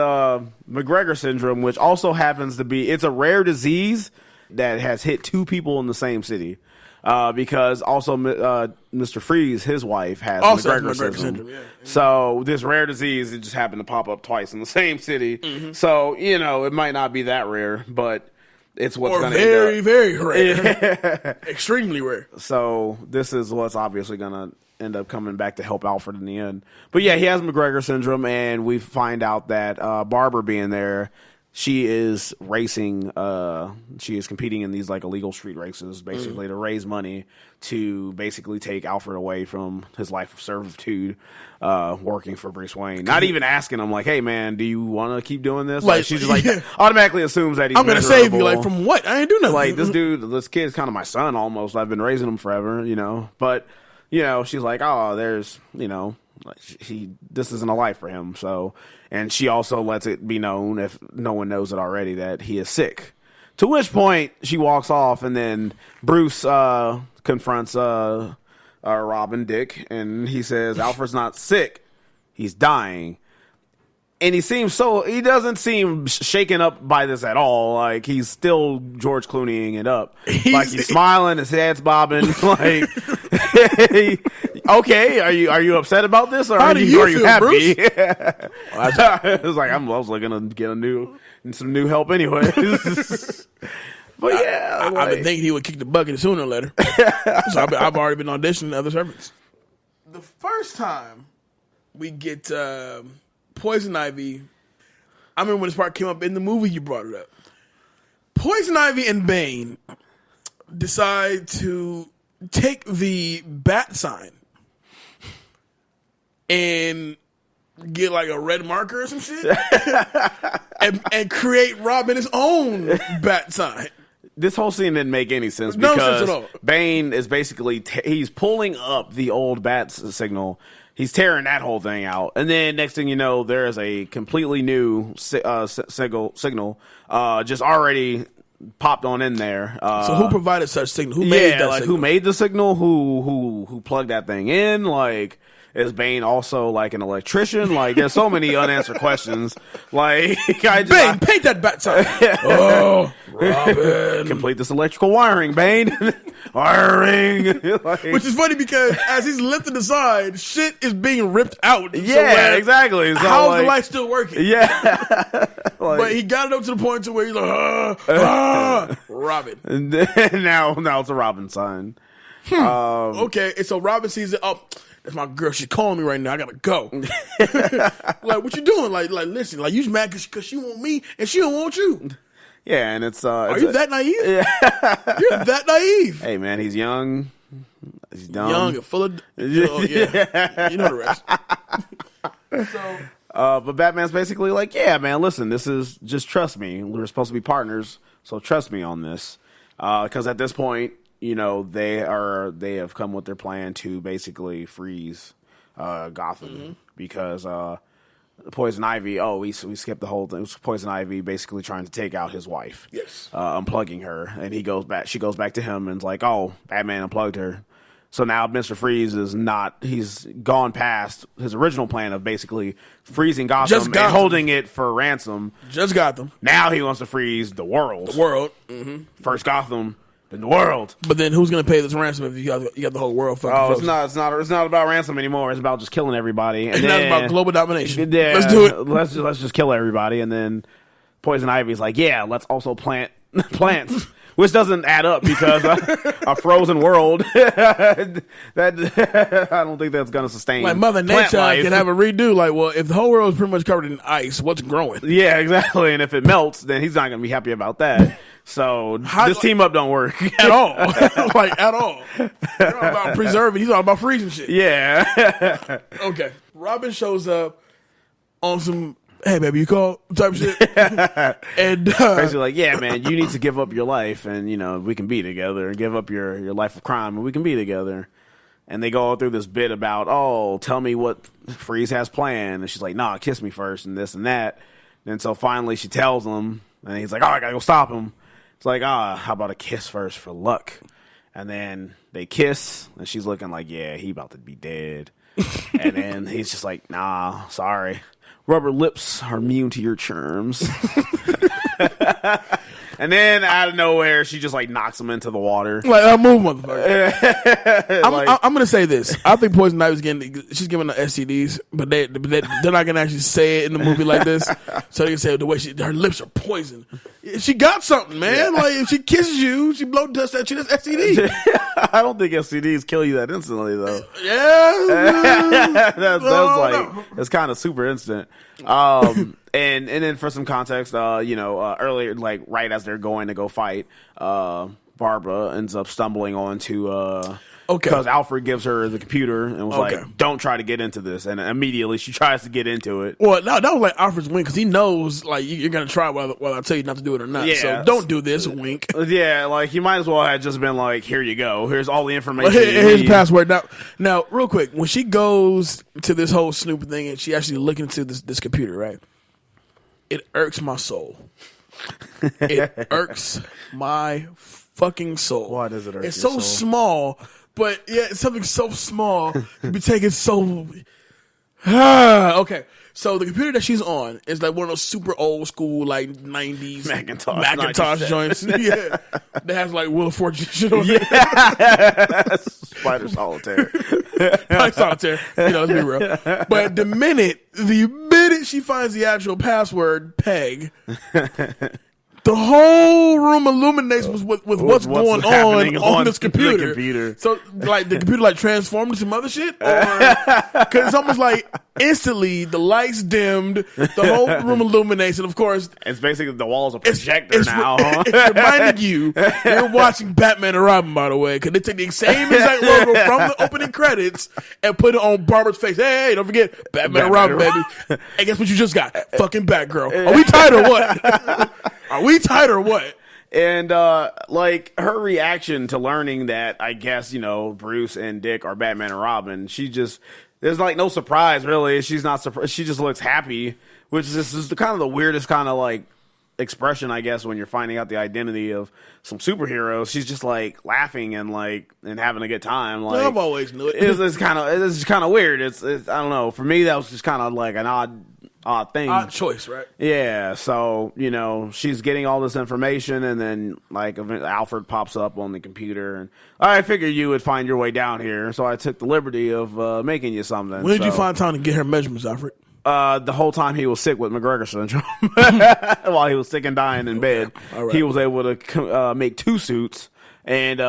McGregor syndrome, which also happens to be, it's a rare disease that has hit two people in the same city. Because also Mr. Freeze, his wife, has McGregor syndrome. Yeah. So this rare disease, it just happened to pop up twice in the same city. Mm-hmm. So, it might not be that rare, but it's what's going to very, very rare. Extremely rare. So this is what's obviously going to end up coming back to help Alfred in the end. But yeah, he has McGregor syndrome, and we find out that Barbara being there, she is racing, she is competing in these illegal street races, basically to raise money to basically take Alfred away from his life of servitude, working for Bruce Wayne. Not even asking him, hey man, do you want to keep doing this? She just automatically assumes that he's I'm going to save you, from what? I ain't do nothing. This kid's kind of my son almost. I've been raising him forever, but she's like, oh, there's, this isn't a life for him. So, and she also lets it be known, if no one knows it already, that he is sick. To which point she walks off, and then Bruce confronts Robin Dick, and he says, Alfred's not sick, he's dying. And he doesn't seem shaken up by this at all. He's still George Clooneying it up. He's smiling, his head's bobbing. Okay, are you upset about this, or are you happy? I was looking to get some new help anyway. But yeah, I've been thinking he would kick the bucket sooner or later. So I've already been auditioning other servants. The first time we get Poison Ivy, I remember when this part came up in the movie, you brought it up. Poison Ivy and Bane decide to take the bat sign and get like a red marker or some shit and create Robin his own bat sign. This whole scene didn't make any sense No because sense at all. Bane is basically he's pulling up the old bat signal. He's tearing that whole thing out, and then next thing you know, there is a completely new signal just already popped on in there. So who provided such signal? Who made that signal? Who made the signal? Who plugged that thing in? Like, is Bane also like an electrician? Like, there's so many unanswered questions. Like, Bane, paint that bat sign. Oh, Robin. Complete this electrical wiring, Bane. Wiring. Like, which is funny because as he's lifting the sign, shit is being ripped out. Yeah, exactly. So, how's the light still working? Yeah. Like, but he got it up to the point to where he's like, Robin. And then, now it's a Robin sign. Okay, and so Robin sees it. Oh, that's my girl. She's calling me right now. I gotta go. Like, what you doing? Like, listen. Like, you mad because she want me and she don't want you. Yeah, and it's are you that naive? Yeah. You're that naive. Hey, man, he's young. He's dumb. Young and full of. Yeah, you know the rest. So. But Batman's basically like, yeah, man, listen, this is just trust me. We're supposed to be partners, so trust me on this. Because at this point, you know, they have come with their plan to basically freeze Gotham because Poison Ivy. Oh, we skipped the whole thing. It was Poison Ivy basically trying to take out his wife. Yes, unplugging her, and he goes back. She goes back to him and's like, oh, Batman unplugged her. So now Mr. Freeze is not, he's gone past his original plan of basically freezing Gotham and holding it for ransom. Just Gotham. Now he wants to freeze the world. The world. Mm-hmm. First Gotham, then the world. But then who's going to pay this ransom if you got the whole world fucking it's not about ransom anymore. It's about just killing everybody. And it's not about global domination. Yeah, let's do it. Let's just kill everybody. And then Poison Ivy's like, yeah, let's also plant plants. Which doesn't add up because a frozen world that I don't think that's going to sustain. Like Mother Nature can have a redo. Like, well, if the whole world is pretty much covered in ice, what's growing? Yeah, exactly. And if it melts, then he's not going to be happy about that. So this team up don't work at all. Like at all. He's not about preserving. He's all about freezing shit. Yeah. Okay. Robin shows up on some. Hey, baby, you call type shit. And basically like, yeah, man, you need to give up your life and, you know, we can be together. Give up your life of crime and we can be together. And they go through this bit about, oh, tell me what Freeze has planned. And she's like, nah, kiss me first and this and that. And so finally she tells him and he's like, oh, I gotta go stop him. It's like, how about a kiss first for luck? And then they kiss and she's looking like, yeah, he about to be dead. And then he's just like, nah, sorry. Rubber lips are immune to your charms. And then out of nowhere, she just like knocks him into the water. Like, move, motherfucker. I'm gonna say this. I think Poison Ivy's she's giving the STDs, but they're not gonna actually say it in the movie like this. So they can say the way her lips are poison. She got something, man. Yeah. Like if she kisses you, she blow dust at you. That's STD. I don't think STDs kill you that instantly though. Yeah, that's kind of super instant. And then for some context, earlier, like right as they're going to go fight, Barbara ends up stumbling onto because Alfred gives her the computer and was like, "Don't try to get into this," and immediately she tries to get into it. Well, that was like Alfred's wink because he knows like you're gonna try while I tell you not to do it or not. Yeah. So don't do this, wink. Yeah, like he might as well have just been like, "Here you go. Here's all the information. Here's the password." Now, real quick, when she goes to this whole snooping thing and she actually looking into this computer, right? It irks my soul. It irks my fucking soul. Why does it irk? It's so small. But yeah, it's something so small to be taken so. Okay, so the computer that she's on is like one of those super old school like 90s Macintosh joints. Yeah, that has like Wheel of Fortune shit on it. Yeah. Spider Solitaire. Solitaire. Let's be real. But the minute she finds the actual password, Peg. The whole room illuminates with what's going on this computer. So like the computer like transformed into some other shit, because it's almost like instantly the lights dimmed, the whole room illuminates, and of course it's basically the walls a projector now. It's reminding you you're watching Batman and Robin, by the way, because they take the same exact logo from the opening credits and put it on Barbara's face. Hey, don't forget Batman and Robin, baby. And guess what you just got? Fucking Batgirl. Are we tight or what? Are we tight or what? And like her reaction to learning that, I guess, Bruce and Dick are Batman and Robin, there's like no surprise really. She's not surprised. She just looks happy, which is the kind of the weirdest kind of like expression, I guess, when you're finding out the identity of some superheroes. She's just like laughing and having a good time. Like, I've always knew it. It's kind of weird. It's I don't know. For me, that was just kind of like an odd thing. Odd choice, right? Yeah. So she's getting all this information, and then like Alfred pops up on the computer, and I figured you would find your way down here, so I took the liberty of making you something. When did you find time to get her measurements, Alfred? The whole time he was sick with McGregor syndrome, while he was sick and dying in bed, he was able to make 2 suits and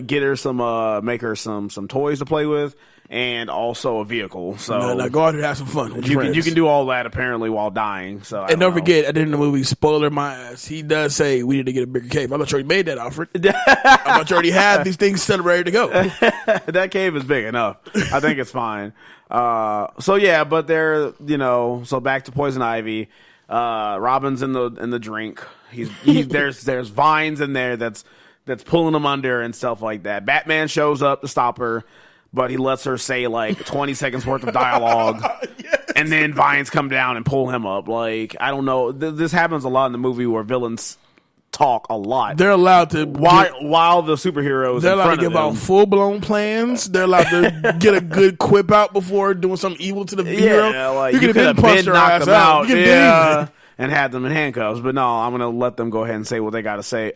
get her make her some toys to play with, and also a vehicle. So now go out and have some fun with your friends. You can do all that apparently while dying. So don't forget, at the end of the movie, spoiler my ass, he does say we need to get a bigger cave. I thought you already made that, Alfred. I thought you already had these things set up ready to go. That cave is big enough. I think it's fine. So yeah, but they're so back to Poison Ivy. Robin's in the drink. There's vines in there that's pulling him under and stuff like that. Batman shows up to stop her, but he lets her say like 20 seconds worth of dialogue, yes. And then vines come down and pull him up. Like, I don't know. This happens a lot in the movie where villains talk a lot. They're allowed to while the superheroes. They're allowed to give out full blown plans. They're allowed to get a good quip out before doing something evil to the hero. Yeah, like you could have been knocked them out. And had them in handcuffs, but no, I'm gonna let them go ahead and say what they gotta say.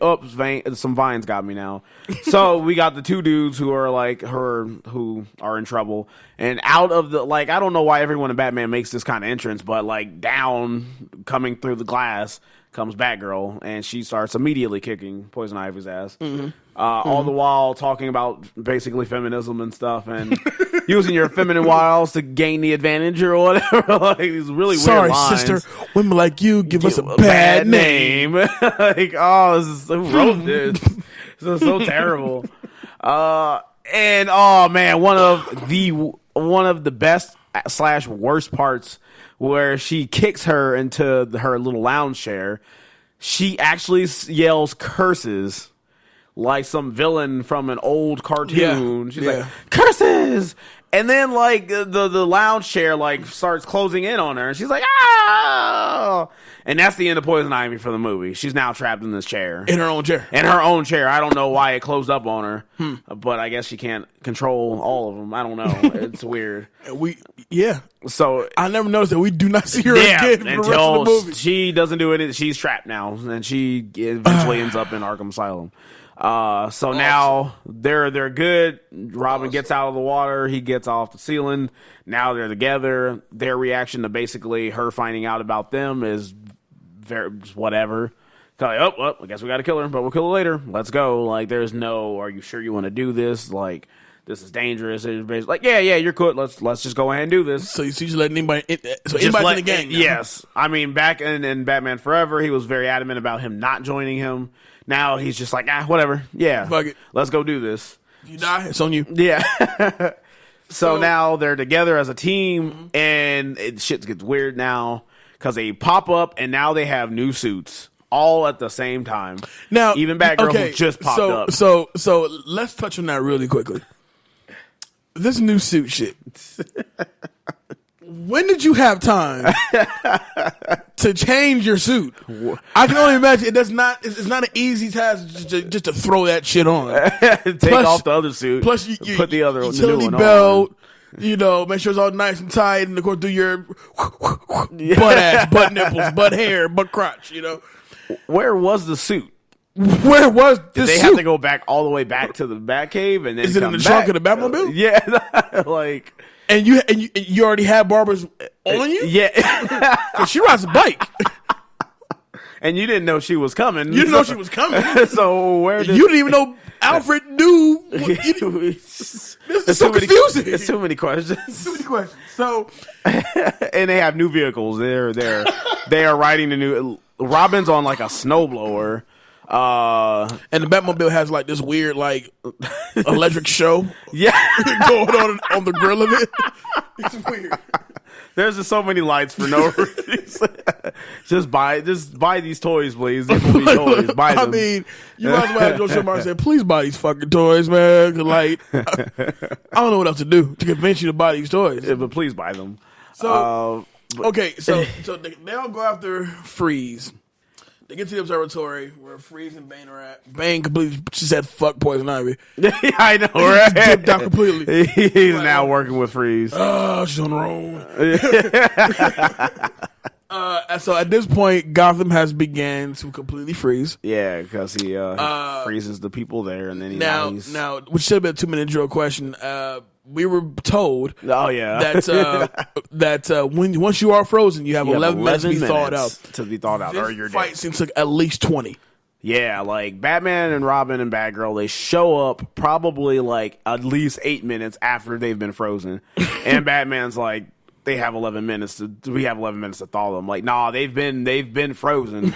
Some vines got me now. So we got the 2 dudes who are like her, who are in trouble, and out of the I don't know why everyone in Batman makes this kind of entrance, but like down coming through the glass comes Batgirl, and she starts immediately kicking Poison Ivy's ass. Mm-hmm. All the while talking about basically feminism and stuff, and using your feminine wiles to gain the advantage or whatever. Like these really weird lines. Sister, women like you give us a bad name. Like, who wrote this? This is so terrible. And oh man, one of the best / worst parts, where she kicks her into her little lounge chair. She actually yells curses like some villain from an old cartoon. She's like, curses! And then like the lounge chair like starts closing in on her, and she's like, ah! And that's the end of Poison Ivy for the movie. She's now trapped in this chair. In her own chair. I don't know why it closed up on her, but I guess she can't control all of them. I don't know. It's weird. So I never noticed that we do not see her again for the rest of the movie. She doesn't do it. She's trapped now, and she eventually ends up in Arkham Asylum. So now they're good. Robin gets out of the water. He gets off the ceiling. Now they're together. Their reaction to basically her finding out about them is just whatever. Like, well, I guess we got to kill her, but we'll kill her later. Let's go. Like, there's no, are you sure you want to do this? Like, this is dangerous. It's basically like, yeah, you're good. Let's just go ahead and do this. So you just letting anybody in, anybody's in the gang now. Yes. I mean, back in Batman Forever, he was very adamant about him not joining him. Now he's just like, whatever. Yeah. Fuck it. Let's go do this. If you die, it's on you. Yeah. So now they're together as a team, and shit gets weird now because they pop up, and now they have new suits all at the same time. Now, even Batgirl who just popped up. So let's touch on that really quickly. This new suit shit. When did you have time to change your suit? I can only imagine it's not an easy task just to throw that shit on. Take off the other suit. Plus, you put the other utility new one belt. On. Make sure it's all nice and tight, and of course do your butt ass, butt nipples, butt hair, butt crotch. Where was the suit? Where was this? Did they have to go back all the way back to the Batcave, and then is it in the trunk of the Batmobile? Yeah, like. And you already had Barbara's on you? Yeah. She rides a bike. and you didn't know she was coming. You didn't know she was coming. So where did you didn't even know Alfred knew? This is so confusing. It's too many questions. Too many questions. So, and they have new vehicles. They are riding the new. Robin's on like a snowblower. And the Batmobile has like this weird like electric show going on the grill of it. It's weird. There's just so many lights for no reason. just buy these toys, please. These will be toys. Buy them. I mean, you might as well have Joe Schumacher say, please buy these fucking toys, man. 'Cause, like, I don't know what else to do to convince you to buy these toys. Yeah, but please buy them. So, okay, so they all go after Freeze. They get to the observatory where Freeze and Bane are at. Bane completely said fuck Poison Ivy. I know, right? He dipped out completely. He's now working with Freeze. Oh, she's on her own. So at this point, Gotham has began to completely freeze. Yeah, because he freezes the people there, and then he now, which should have been a 2-minute drill question. We were told, that once you are frozen, you have 11 minutes to be thawed out. Or you're dead. Fight seems like at least 20. Yeah, like Batman and Robin and Batgirl, they show up probably like at least 8 minutes after they've been frozen, and Batman's like, we have 11 minutes to thaw them. Like, nah, they've been frozen.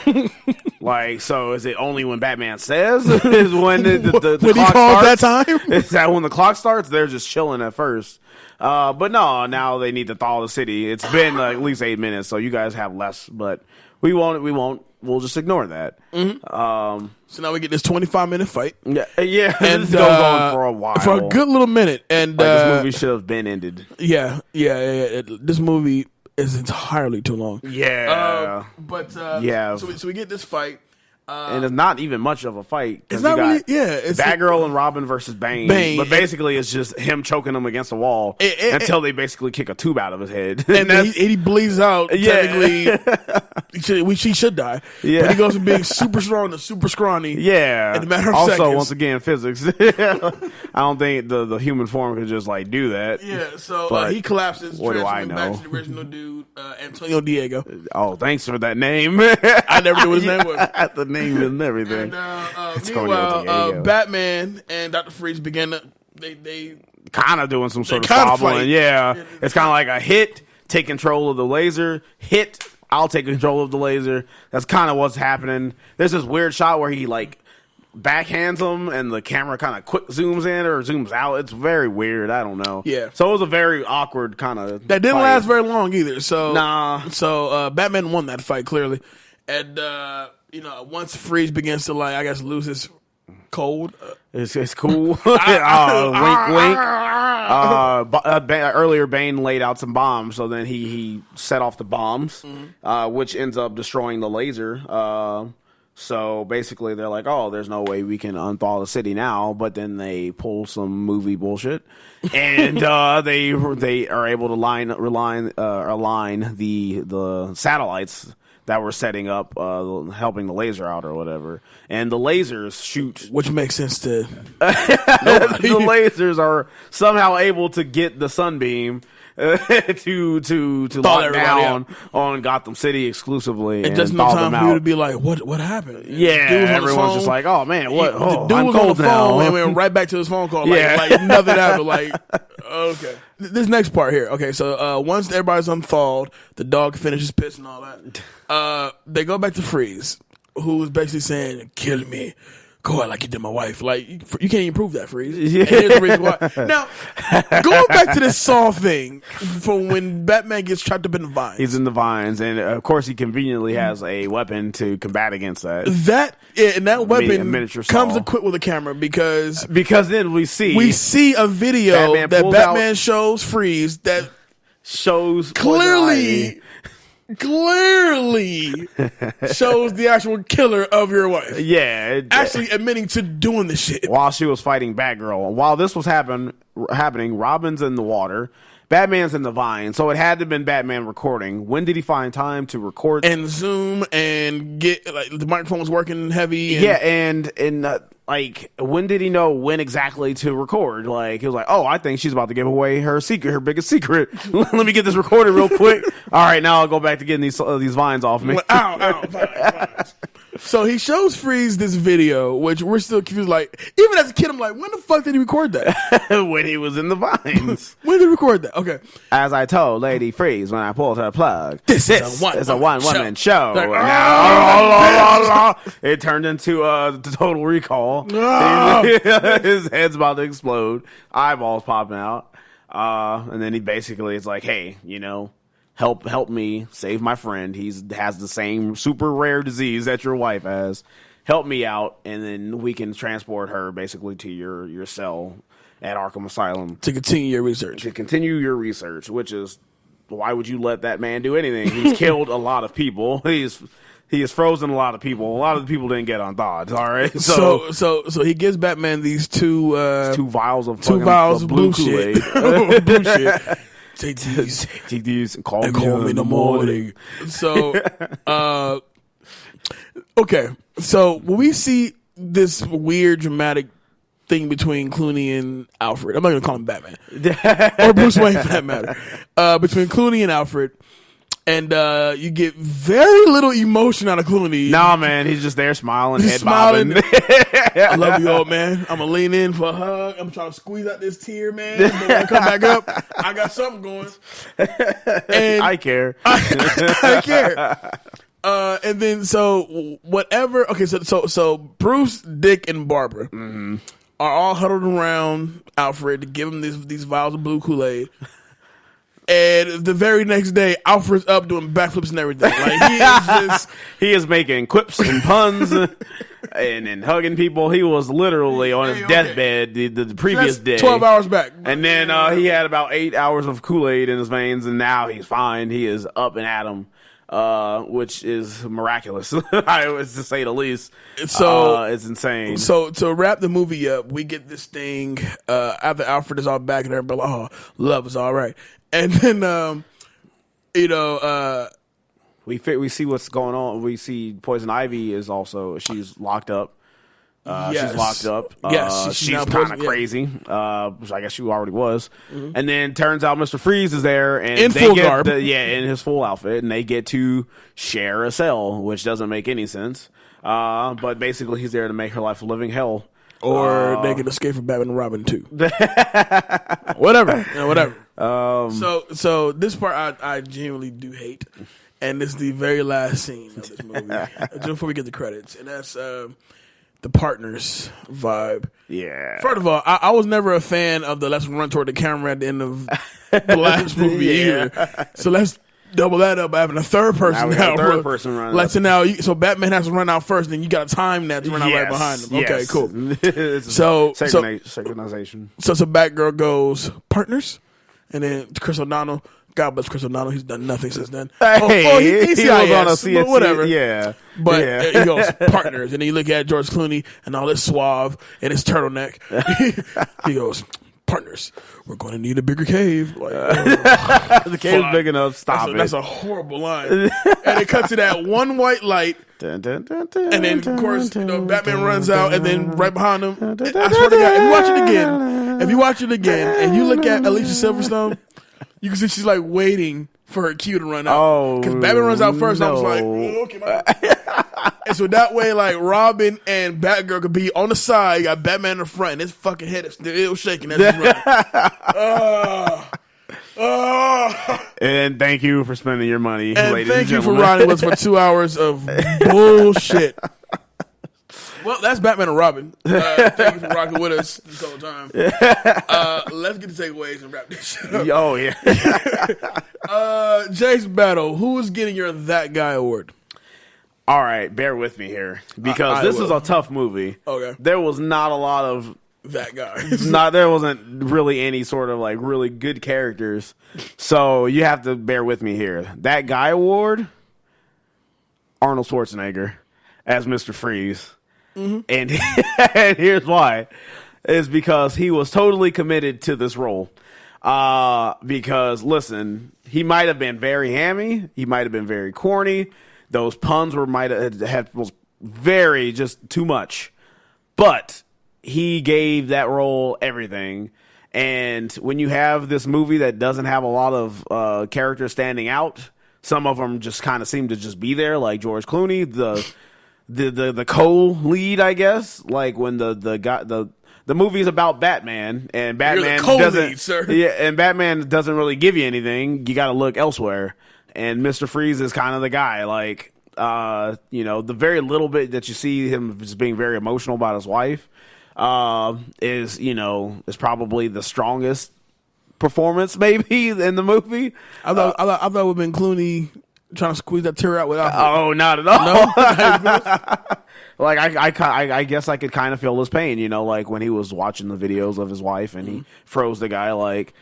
Like, so is it only when Batman says is when the when clock he calls starts? That time? Is that when the clock starts? They're just chilling at first. But no, now they need to thaw the city. It's been at least 8 minutes, so you guys have less, but we won't. We'll just ignore that. Mm-hmm. So now we get this 25-minute fight. Yeah, and this goes on for a while, for a good little minute. And this movie should have been ended. Yeah. This movie is entirely too long. Yeah, So we get this fight. And it's not even much of a fight. It's not really, It's Batgirl and Robin versus Bane. But basically, it's just him choking him against the wall until they basically kick a tube out of his head. And he bleeds out. Yeah. Technically, she should die. Yeah. But he goes from being super strong to super scrawny. Yeah. In a matter of also, seconds. once again, physics. I don't think the human form could just like do that. Yeah, so he collapses. What do I know? Back to the original dude, Antonio Diego. Oh, thanks for that name. I never knew what his name was. The name and everything. And meanwhile, Batman and Dr. Freeze begin to they kind of doing some sort of squabbling. Yeah, it's kind of like a hit, take control of the laser, hit, I'll take control of the laser. That's kind of what's happening. There's this weird shot where he like backhands him and the camera kind of quick zooms in or zooms out. It's very weird. I don't know. Yeah. So it was a very awkward kind of that didn't last very long either. So nah. So Batman won that fight clearly, and once Freeze begins to lose his cold. It's cool. Wink, wink. Earlier, Bane laid out some bombs, so then he set off the bombs, which ends up destroying the laser. So basically, they're like, "Oh, there's no way we can unthaw the city now." But then they pull some movie bullshit, and they are able to align the satellites that were setting up, helping the laser out or whatever. And the lasers shoot. Which makes sense to nobody. The lasers are somehow able to get the sunbeam to lock down on Gotham City exclusively. And just no time for you to be like, what happened? And yeah, everyone's just like, oh man, what? The dude was on the phone and went right back to his phone call. Like nothing happened. Like, okay. This next part here. Okay, so once everybody's unthawed, the dog finishes pissing and all that. They go back to Freeze, who is basically saying, kill me. Go out like you did my wife. Like, you can't even prove that, Freeze. Yeah. And here's the reason why. Now, going back to this Saw thing, from when Batman gets trapped up in the vines. He's in the vines, and of course he conveniently has a weapon to combat against that. And that weapon comes equipped with a camera because then we see a video Batman shows Freeze that shows clearly shows the actual killer of your wife. Yeah. Actually admitting to doing this shit. While she was fighting Batgirl. While this was happening, Robin's in the water. Batman's in the vine, so it had to have been Batman recording. When did he find time to record and Zoom and get like the microphone was working heavy? And like, when did he know when exactly to record? Like, he was like, oh, I think she's about to give away her secret, her biggest secret. Let me get this recorded real quick. All right, now I'll go back to getting these vines off me. Ow, vines. So he shows Freeze this video, which we're still confused. Like, even as a kid, I'm like, when the fuck did he record that? When he was in the vines. When did he record that? Okay. As I told Lady Freeze when I pulled her plug, this is a one-woman show. Like, It turned into the Total Recall. His head's about to explode. Eyeballs popping out. And then he basically is like, hey, you know, help me save my friend. He has the same super rare disease that your wife has. Help me out, and then we can transport her basically to your cell at Arkham Asylum to continue your research. Which is, why would you let that man do anything? He's killed a lot of people. He has frozen a lot of people. A lot of the people didn't get undawed. All right. So he gives Batman these two vials of blue Kool-Aid. Blue shit. Take these and call me in the morning. So, okay. So when we see this weird dramatic thing between Clooney and Alfred, I'm not going to call him Batman or Bruce Wayne for that matter. Between Clooney and Alfred, and you get very little emotion out of Clooney. Nah, man, he's just there smiling, head bobbing. I love you, old man. I'm gonna lean in for a hug. I'm trying to squeeze out this tear, man. But when I come back up, I got something going. And I care. I care. And then so whatever. Okay, so Bruce, Dick, and Barbara are all huddled around Alfred to give him these vials of blue Kool-Aid. And the very next day, Alfred's up doing backflips and everything. Like he is making quips and puns and hugging people. He was literally on his deathbed the previous day. 12 hours back. And then he had about 8 hours of Kool-Aid in his veins, and now he's fine. He is up and at 'em. Which is miraculous, I was to say the least. So it's insane. So to wrap the movie up, we get this thing after Alfred is all back and everybody like, oh, love is all right, and then we see what's going on. We see Poison Ivy she's locked up. Yes. She's locked up. Yes, she's kind of crazy, which I guess she already was. Mm-hmm. And then turns out Mr. Freeze is there, and in full garb, in his full outfit, and they get to share a cell, which doesn't make any sense. But basically, he's there to make her life a living hell, or they can escape from Batman and Robin too. Whatever. So this part I genuinely do hate, and this is the very last scene of this movie, just before we get the credits, and that's. The partners vibe. Yeah. First of all, I was never a fan of the let's run toward the camera at the end of the last movie either. So let's double that up by having a third person now. So Batman has to run out first, then you got to time that to run out right behind him. Okay, cool. So synchronization. So Batgirl goes partners, and then Chris O'Donnell. God bless Chris O'Donnell. He's done nothing since then. He's he was on a CSC, but whatever. Yeah. But he goes, partners. And then you look at George Clooney and all this suave and his turtleneck. He goes, partners. We're going to need a bigger cave. Like, the cave's big enough. Stop it. That's a horrible line. And it cuts to that one white light. And then, of course, Batman runs out, and then right behind him, I swear to God, if you watch it again, and you look at Alicia Silverstone, you can see she's like waiting for her cue to run out. Because Batman runs out first. No. I was like, okay. And so that way, like, Robin and Batgirl could be on the side. You got Batman in the front, and his fucking head is still shaking as he's running. And thank you for spending your money, and ladies thank and you for gentlemen. riding with us for 2 hours of bullshit. Well, that's Batman and Robin. Thank you for rocking with us this whole time. Let's get the takeaways and wrap this shit up. Oh, yeah. Jace Battle, who is getting your That Guy award? All right, bear with me here, because this is a tough movie. Okay. There was not a lot of that guy. There wasn't really any sort of like really good characters. So you have to bear with me here. That Guy award, Arnold Schwarzenegger as Mr. Freeze. Mm-hmm. And here's why. Is because he was totally committed to this role. Because listen, he might have been very hammy, he might have been very corny. Those puns might have had was very just too much, but he gave that role everything. And when you have this movie that doesn't have a lot of characters standing out, some of them just kind of seem to just be there, like George Clooney, the co-lead, I guess. Like when the movie's about Batman, and Batman doesn't, sir. Yeah, and Batman doesn't really give you anything. You got to look elsewhere. And Mr. Freeze is kind of the guy. Like, the very little bit that you see him just being very emotional about his wife, is probably the strongest performance maybe in the movie. I thought it would have been Clooney trying to squeeze that tear out without. Oh, not at all. No? Like I guess I could kind of feel his pain, like when he was watching the videos of his wife and he froze the guy. Like,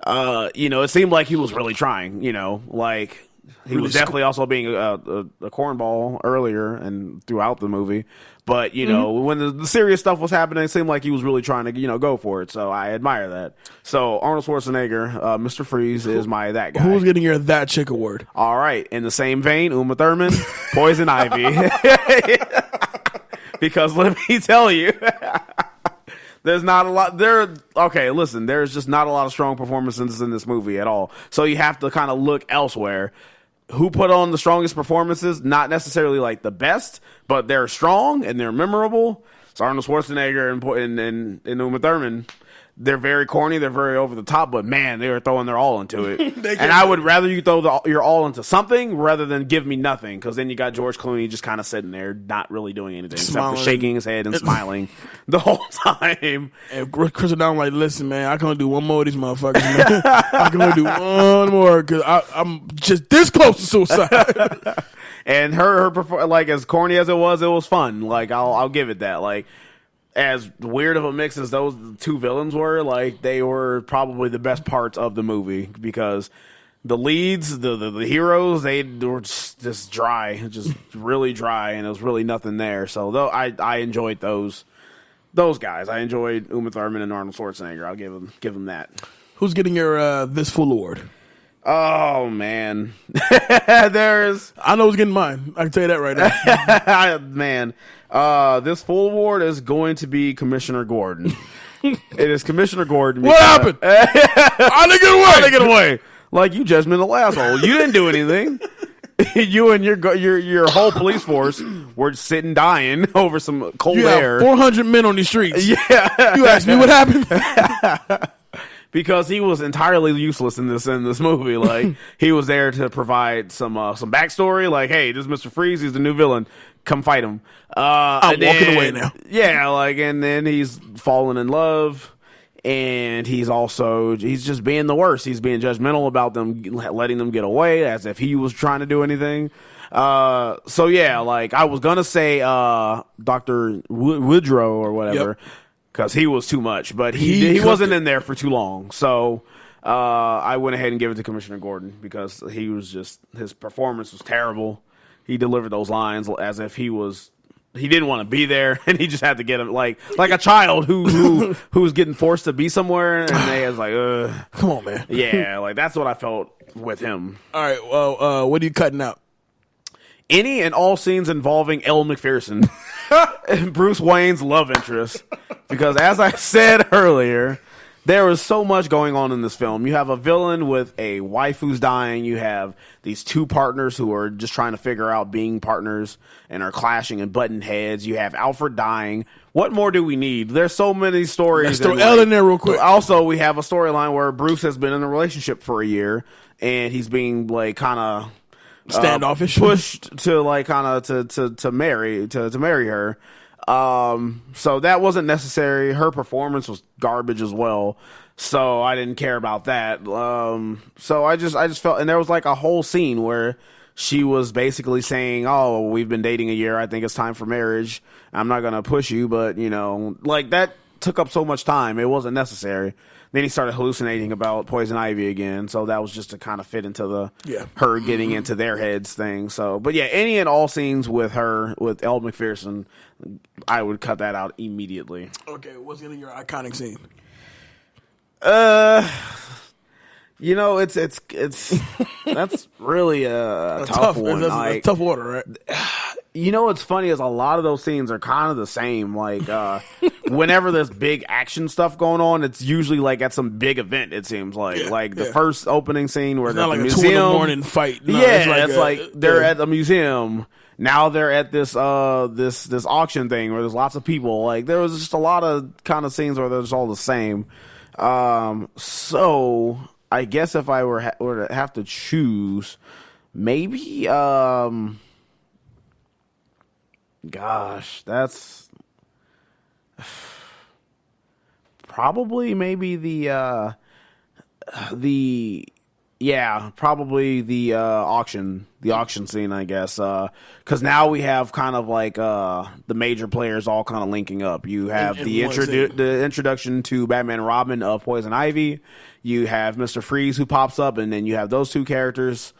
it seemed like he was really trying. Like he was definitely also being a cornball earlier and throughout the movie. But when the serious stuff was happening, it seemed like he was really trying to go for it. So I admire that. So Arnold Schwarzenegger, Mr. Freeze, is that guy. Who's getting your That Chick award? All right, in the same vein, Uma Thurman, Poison Ivy. Because let me tell you, there's not a lot there. Okay, listen, there's just not a lot of strong performances in this movie at all. So you have to kind of look elsewhere. Who put on the strongest performances? Not necessarily like the best, but they're strong and they're memorable. It's Arnold Schwarzenegger and Uma Thurman. They're very corny. They're very over the top, but man, they were throwing their all into it. And I would rather you throw your all into something rather than give me nothing. Because then you got George Clooney just kind of sitting there, not really doing anything except for shaking his head and smiling the whole time. And Chris O'Donnell like, listen, man, I can only do one more of these motherfuckers. Man. I can only do one more because I'm just this close to suicide. And her like as corny as it was fun. Like I'll give it that. Like, as weird of a mix as those two villains were, like they were probably the best parts of the movie because the leads, the heroes, they were just dry, just really dry, and there was really nothing there. So though I enjoyed those guys. I enjoyed Uma Thurman and Arnold Schwarzenegger. I'll give them that. Who's getting your this fool award? Oh man, I know who's getting mine. I can tell you that right now. Man. This full award is going to be Commissioner Gordon. It is Commissioner Gordon. What happened? How'd they get away? Like, you judgmental asshole. You didn't do anything. You and your whole police force were sitting dying over some cold air. 400 men on these streets. Yeah. You asked me what happened? Because he was entirely useless in this movie. Like, he was there to provide some backstory. Like, hey, this is Mr. Freeze. He's the new villain. Come fight him. I'm walking away now. Yeah, and then he's falling in love, and he's just being the worst. He's being judgmental about them, letting them get away as if he was trying to do anything. So yeah, I was gonna say Dr. Woodrow or whatever, because he was too much, but he wasn't in there for too long. So I went ahead and gave it to Commissioner Gordon because his performance was terrible. He delivered those lines as if he didn't want to be there, and he just had to get him like a child who's getting forced to be somewhere, and they was like, come on, man. Yeah, that's what I felt with him. All right, well, what are you cutting out? Any and all scenes involving Elle McPherson, Bruce Wayne's love interest, because as I said earlier, there was so much going on in this film. You have a villain with a wife who's dying. You have these two partners who are just trying to figure out being partners and are clashing and butting heads. You have Alfred dying. What more do we need? There's so many stories. Let's throw Elle in there real quick. Also, we have a storyline where Bruce has been in a relationship for a year, and he's being kind of standoffish, pushed to to marry her. So that wasn't necessary. Her performance was garbage as well. So I didn't care about that. So I just felt, and there was a whole scene where she was basically saying, "Oh, we've been dating a year. I think it's time for marriage. I'm not going to push you, but that took up so much time. It wasn't necessary." Then he started hallucinating about Poison Ivy again, so that was just to kind of fit into her getting into their heads thing. So, but yeah, any and all scenes with Elle McPherson, I would cut that out immediately. Okay, what's your iconic scene? You know, it's that's really a tough one. That's like, a tough order, right? You know what's funny is a lot of those scenes are kind of the same. Like, whenever there's big action stuff going on, it's usually like at some big event. It seems like the first opening scene where it's they're not at like the a museum. 2 a.m. fight. No, it's like they're at the museum. Now they're at this this auction thing where there's lots of people. Like there was just a lot of kind of scenes where they're just all the same. So I guess if I were to have to choose, maybe gosh, that's probably maybe the auction scene, I guess, because now we have kind of like the major players all kind of linking up. You have the introduction to Batman and Robin of Poison Ivy. You have Mr. Freeze who pops up, and then you have those two characters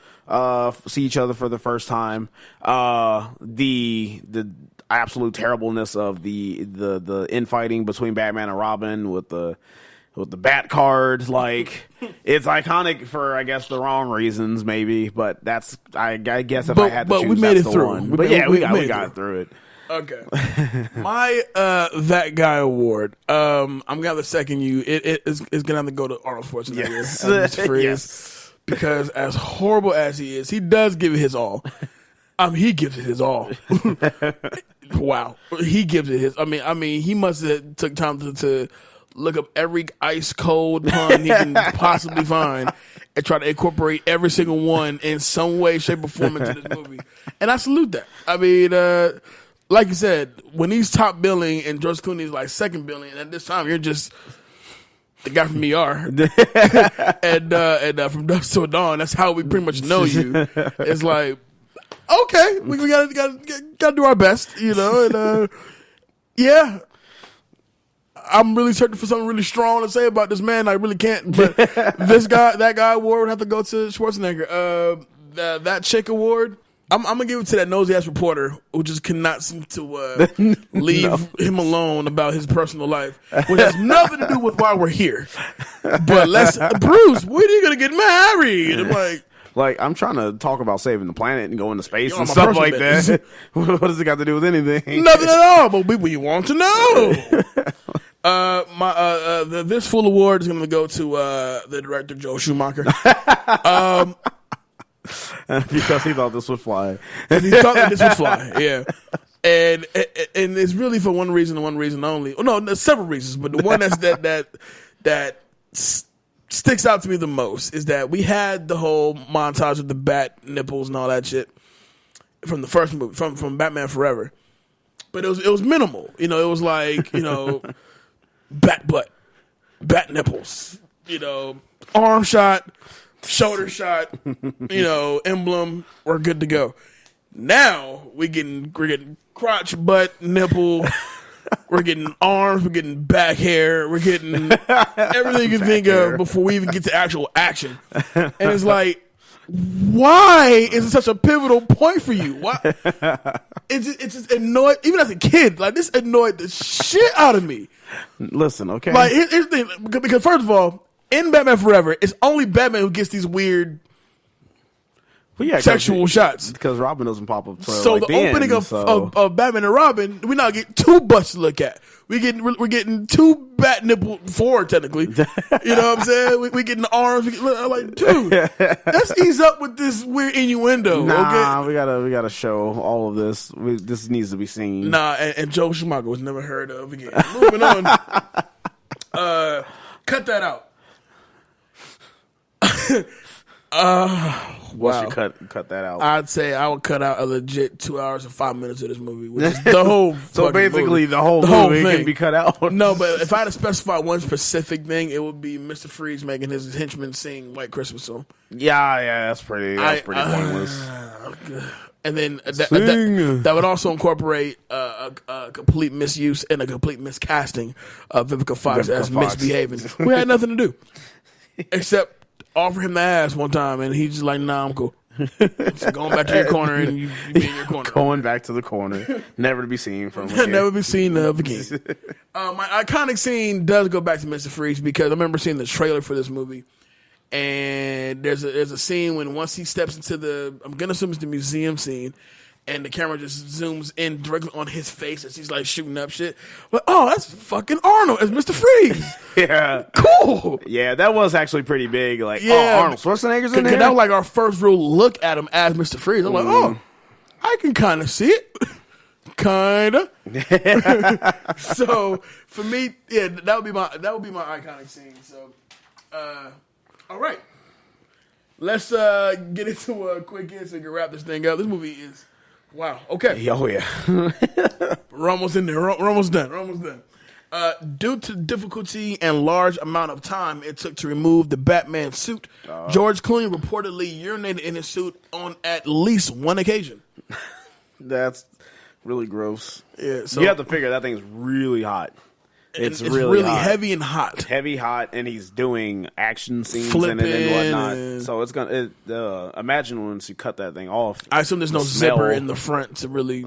see each other for the first time. The absolute terribleness of the infighting between Batman and Robin with the Bat card, like it's iconic for I guess the wrong reasons, maybe. But that's I guess if I had to choose, we made that's it the through. one. We got through it. Okay, my that guy award. I'm gonna have to second you. It's gonna have to go to Arnold Schwarzenegger. Yes. Yes. Because as horrible as he is, he does give it his all. He gives it his all. Wow, he gives it his. I mean, he must have took time to look up every ice cold pun he can possibly find and try to incorporate every single one in some way, shape, or form into this movie. And I salute that. I mean, like you said, when he's top billing and George Clooney's like second billing, and at this time you're just the guy from ER and from Dusk Till Dawn. That's how we pretty much know you. It's like, okay, we gotta do our best, you know. And yeah. I'm really searching for something really strong to say about this man. I really can't. But that guy award would have to go to Schwarzenegger. That chick award, I'm gonna give it to that nosy ass reporter who just cannot seem to leave him alone about his personal life, which has nothing to do with why we're here. But Bruce, when are you gonna get married? I'm like, I'm trying to talk about saving the planet and going to space and stuff like that. What does it got to do with anything? Nothing at all, but we want to know. This full award is going to go to the director, Joel Schumacher. Because he thought this would fly. He thought that this would fly, yeah. And it's really for one reason and one reason only. Oh, no, there's several reasons, but the one that sticks out to me the most is that we had the whole montage of the bat nipples and all that shit from the first movie, from Batman Forever. But it was minimal. You know, it was like, you know, bat butt, bat nipples, you know, arm shot, shoulder shot, you know, emblem, we're good to go. Now we're getting crotch, butt, nipple. We're getting arms, we're getting back hair, we're getting everything you can think of before we even get to actual action. And it's like, why is it such a pivotal point for you? Why? It's just annoyed, even as a kid, like this annoyed the shit out of me. Listen, okay. Like, here's the thing, because first of all, in Batman Forever, it's only Batman who gets these weird sexual shots. Because Robin doesn't pop up. So like the opening of Batman and Robin, we now get two butts to look at. We're getting two bat nipple, four technically. You know what I'm saying? We getting the arms. Like, dude, let's ease up with this weird innuendo. Nah, okay? we gotta show all of this. This needs to be seen. Nah, and Joe Schumacher was never heard of again. Moving on. Cut that out. Once you cut that out, I'd say I would cut out a legit 2 hours and 5 minutes of this movie, which is the whole. So basically, movie. the whole movie can be cut out. No, but if I had to specify one specific thing, it would be Mr. Freeze making his henchmen sing "White Christmas" song. Yeah, that's pretty pointless. And then that would also incorporate a complete misuse and a complete miscasting of Vivica Fox as misbehaving. We had nothing to do except offer him the ass one time, and he's just like, "Nah, I'm cool." So going back to your corner, and you be in your corner. Going back to the corner, never to be seen from again. Never be seen again. My iconic scene does go back to Mr. Freeze because I remember seeing the trailer for this movie, And there's a scene when once he steps into I'm gonna assume it's the museum scene, and the camera just zooms in directly on his face as he's like shooting up shit. But oh, that's fucking Arnold as Mr. Freeze. Yeah, cool. Yeah, that was actually pretty big. Like, Yeah, oh, Arnold Schwarzenegger's in there. That was like our first real look at him as Mr. Freeze. I'm like, oh, I can kind of see it. Kinda. So for me, yeah, that would be my iconic scene. So, all right, let's get into a quick answer and wrap this thing up. This movie is wow. Okay. Oh yeah. We're almost in there. We're almost done. We're almost done. Due to difficulty and large amount of time it took to remove the Batman suit, George Clooney reportedly urinated in his suit on at least one occasion. That's really gross. Yeah, so you have to figure that thing's really hot. It's really hot. heavy and hot. Heavy, hot, and he's doing action scenes Flipping in it and whatnot. So it's gonna. Imagine once you cut that thing off. I assume there's no zipper in the front to really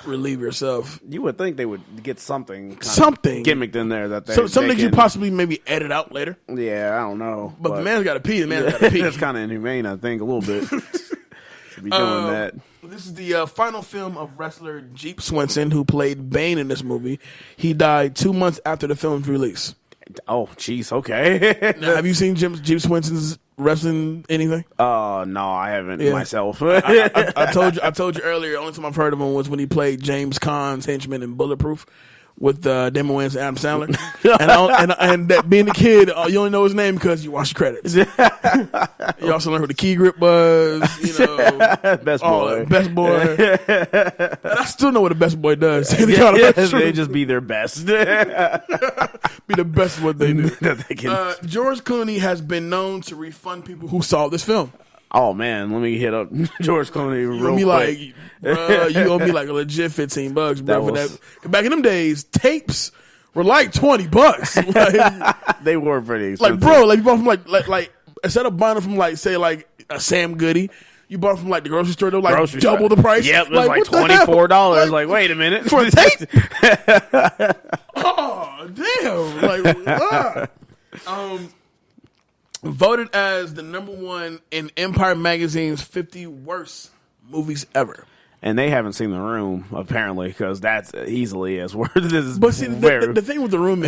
relieve yourself. You would think they would get something gimmicked in there that something you possibly maybe edit out later. Yeah, I don't know. But the man's got to pee. The man's got to pee. That's kind of inhumane, I think, a little bit. To be doing that. This is the final film of wrestler Jeep Swenson, who played Bane in this movie. He died 2 months after the film's release. Oh, jeez, okay. Now, have you seen Jeep Swenson's wrestling anything? No, I haven't myself. I told you earlier. The only time I've heard of him was when he played James Caan's henchman in Bulletproof with Damon Wayans and Adam Sandler. and that being a kid, you only know his name because you watch the credits. You also learn who the key grip was. You know, best boy. Best boy. And I still know what the best boy does. They just be their best. Be the best at what they do. George Clooney has been known to refund people who saw this film. Oh man, let me hit up George Clooney real quick. You owe me like a legit $15, bro. For that. Back in them days, tapes were like $20. Like, they were pretty expensive. Like, bro, like you bought from like instead of buying it from like say like a Sam Goody, you bought it from like the grocery store. They were like double the price. Yep, it was like $24. Like, wait a minute, for a tape. Oh damn! Like, voted as the #1 in Empire Magazine's 50 worst movies ever. And they haven't seen The Room, apparently, because that's easily as worth as. But see, the thing with The Room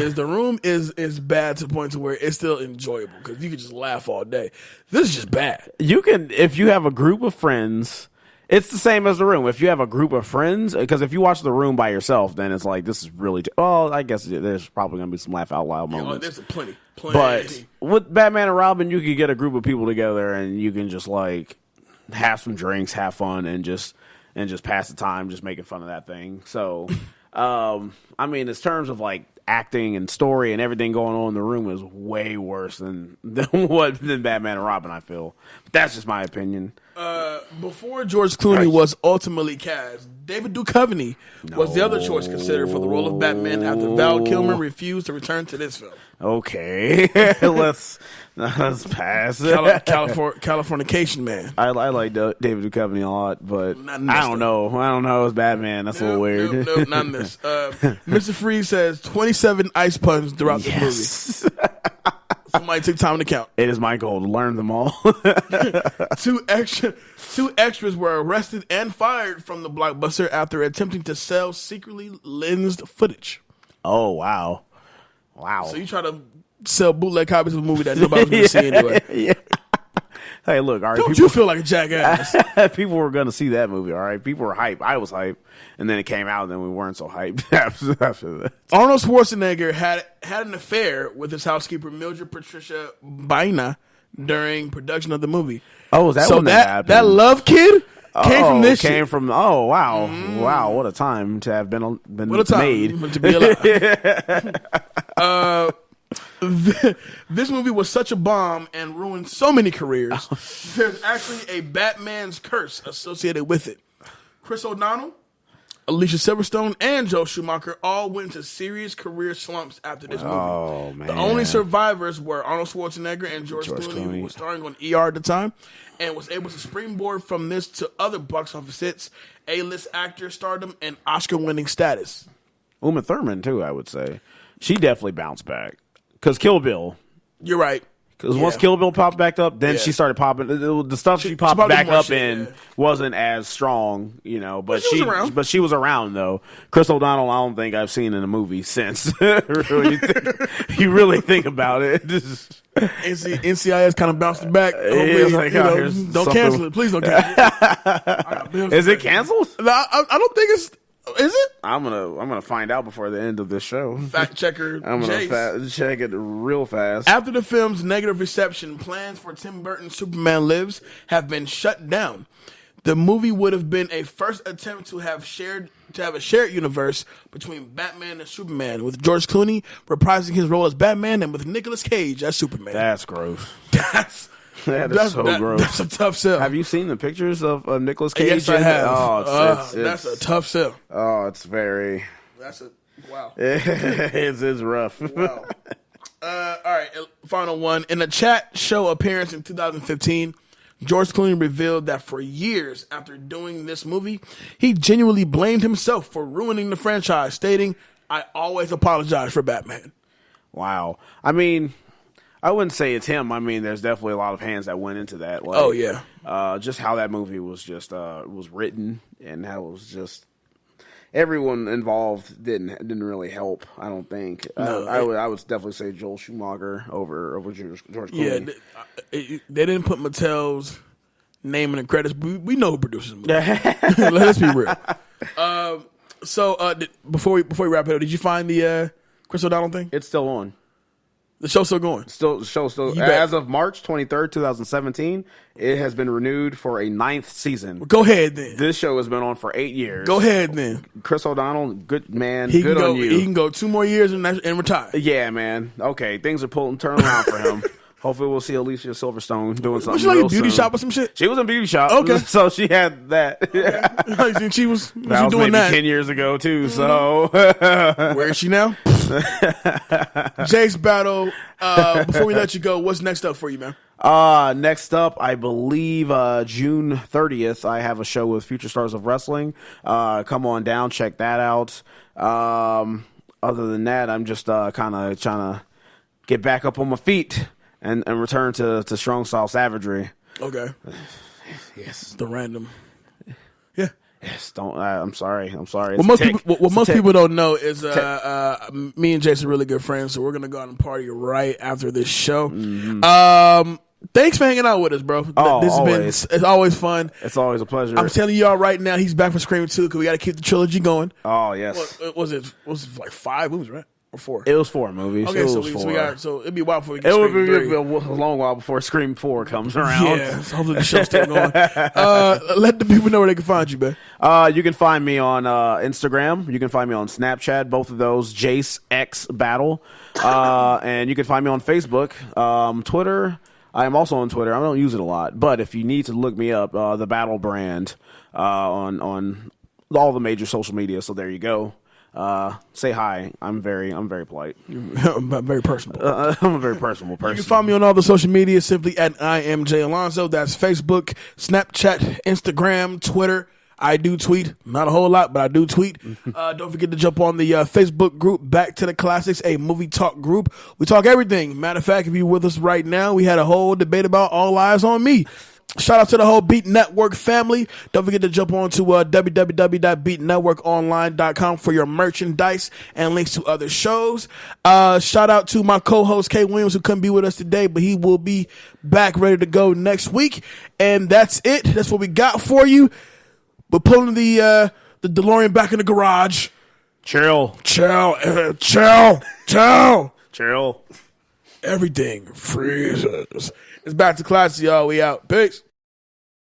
is bad to the point to where it's still enjoyable because you can just laugh all day. This is just bad. You can, if you have a group of friends, it's the same as The Room. If you have a group of friends, because if you watch The Room by yourself, then it's like, this is really, well, I guess there's probably going to be some laugh out loud moments. There's plenty. But with Batman and Robin, you could get a group of people together and you can just like have some drinks, have fun, and just pass the time, just making fun of that thing. So, I mean, in terms of like acting and story and everything going on in The Room is way worse than Batman and Robin, I feel. But that's just my opinion. Before George Clooney was ultimately cast, David Duchovny was the other choice considered for the role of Batman after Val Kilmer refused to return to this film. Okay, let's pass. Californication man. I like David Duchovny a lot, but I don't know. It's Batman. That's a little weird. No, not in this. Mr. Freeze says 27 ice puns throughout the movie. Somebody took time to count. It is my goal to learn them all. Two extras were arrested and fired from the blockbuster after attempting to sell secretly lensed footage. Oh, wow. So you try to sell bootleg copies of a movie that nobody's going to see anyway. Yeah. Hey, look, all right. Don't you feel like a jackass? People were going to see that movie, all right? People were hyped. I was hyped. And then it came out, and then we weren't so hyped after that. Arnold Schwarzenegger had an affair with his housekeeper, Mildred Patricia Baina, during production of the movie. Oh, is that when that happened? That love kid came from this shit. Oh, wow. Wow, what a time to have been made. To be alive. This movie was such a bomb and ruined so many careers. There's actually a Batman's curse associated with it. Chris O'Donnell, Alicia Silverstone, and Joel Schumacher all went into serious career slumps after this movie. Oh, man. The only survivors were Arnold Schwarzenegger and George Clooney, who was starring on ER at the time, and was able to springboard from this to other box office hits, A-list actor stardom, and Oscar-winning status. Uma Thurman, too, I would say. She definitely bounced back. Because Kill Bill. You're right. Because once Kill Bill popped back up, then she started popping. The stuff she popped back up in wasn't as strong, But she was around though. Chris O'Donnell, I don't think I've seen in a movie since. You really think about it. NCIS kind of bounced back. Don't cancel it, please don't cancel it. Is it canceled? I don't think it's. Is it? I'm gonna find out before the end of this show. Fact checker. I'm gonna check it real fast. After the film's negative reception, plans for Tim Burton's Superman Lives have been shut down. The movie would have been a first attempt to have a shared universe between Batman and Superman, with George Clooney reprising his role as Batman and with Nicolas Cage as Superman. That's gross. That's so gross. That's a tough sell. Have you seen the pictures of Nicolas Cage? Yes, I have. Oh, that's a tough sell. Oh, it's very. Wow. It's rough. Wow. All right, final one. In a chat show appearance in 2015, George Clooney revealed that for years after doing this movie, he genuinely blamed himself for ruining the franchise, stating, "I always apologize for Batman." Wow. I mean, I wouldn't say it's him. I mean, there's definitely a lot of hands that went into that. Oh yeah. Just how that movie was just was written, and how it was just everyone involved didn't really help. I don't think. No, I would definitely say Joel Schumacher over George Clooney. Yeah, they didn't put Mattel's name in the credits. We know who produces the movie. Let's be real. So before we wrap it up, did you find the Chris O'Donnell thing? It's still on. The show's still going. The show's still as of March 23rd, 2017. It has been renewed for a 9th season. Well, go ahead then. This show has been on for 8 years. Go ahead then. Chris O'Donnell, good man. On you. He can go 2 more years and retire. Yeah, man. Okay, things are turning around for him. Hopefully, we'll see Alicia Silverstone doing something. Was she like a beauty shop or some shit? She was in Beauty Shop. Okay, so she had that. Okay. She was doing maybe that 10 years ago too. So where is she now? Jace Battle. Before we let you go, what's next up for you, man? Next up, I believe June 30th, I have a show with Future Stars of Wrestling. Come on down, check that out. Other than that, I'm just kind of trying to get back up on my feet and return to strong style savagery. Okay. Yes. The random. Yeah. Yes. Don't. I'm sorry. What most people don't know is me and Jason are really good friends, so we're gonna go out and party right after this show. Mm-hmm. Thanks for hanging out with us, bro. It's always fun. It's always a pleasure. I'm telling y'all right now, he's back for Scream 2 because we got to keep the trilogy going. Oh yes. Was it like 5 movies, right? Or 4? It was 4 movies. Okay, so it'd be a while before we get Scream 3. It would be a long while before Scream 4 comes around. Yeah, so hopefully the show's still going. Let the people know where they can find you, man. You can find me on Instagram. You can find me on Snapchat. Both of those, Jace Battle. And you can find me on Facebook, Twitter. I am also on Twitter. I don't use it a lot, but if you need to look me up, the Battle brand on all the major social media. So there you go. Say hi. I'm very polite. I'm very personable. I'm a very personable person. You can find me on all the social media simply at I am Jay Alonzo. That's Facebook, Snapchat, Instagram, Twitter. I do tweet, not a whole lot, but I do tweet. Don't forget to jump on the Facebook group, Back to the Classics, a movie talk group. We talk everything. Matter of fact, if you're with us right now, we had a whole debate about All Eyes on Me. Shout out to the whole Beat Network family. Don't forget to jump on to www.beatnetworkonline.com for your merchandise and links to other shows. Shout out to my co-host, Kay Williams, who couldn't be with us today, but he will be back ready to go next week. And that's it. That's what we got for you. We're pulling the DeLorean back in the garage. Chill. Everything freezes. It's Back to Class, y'all. We out. Peace.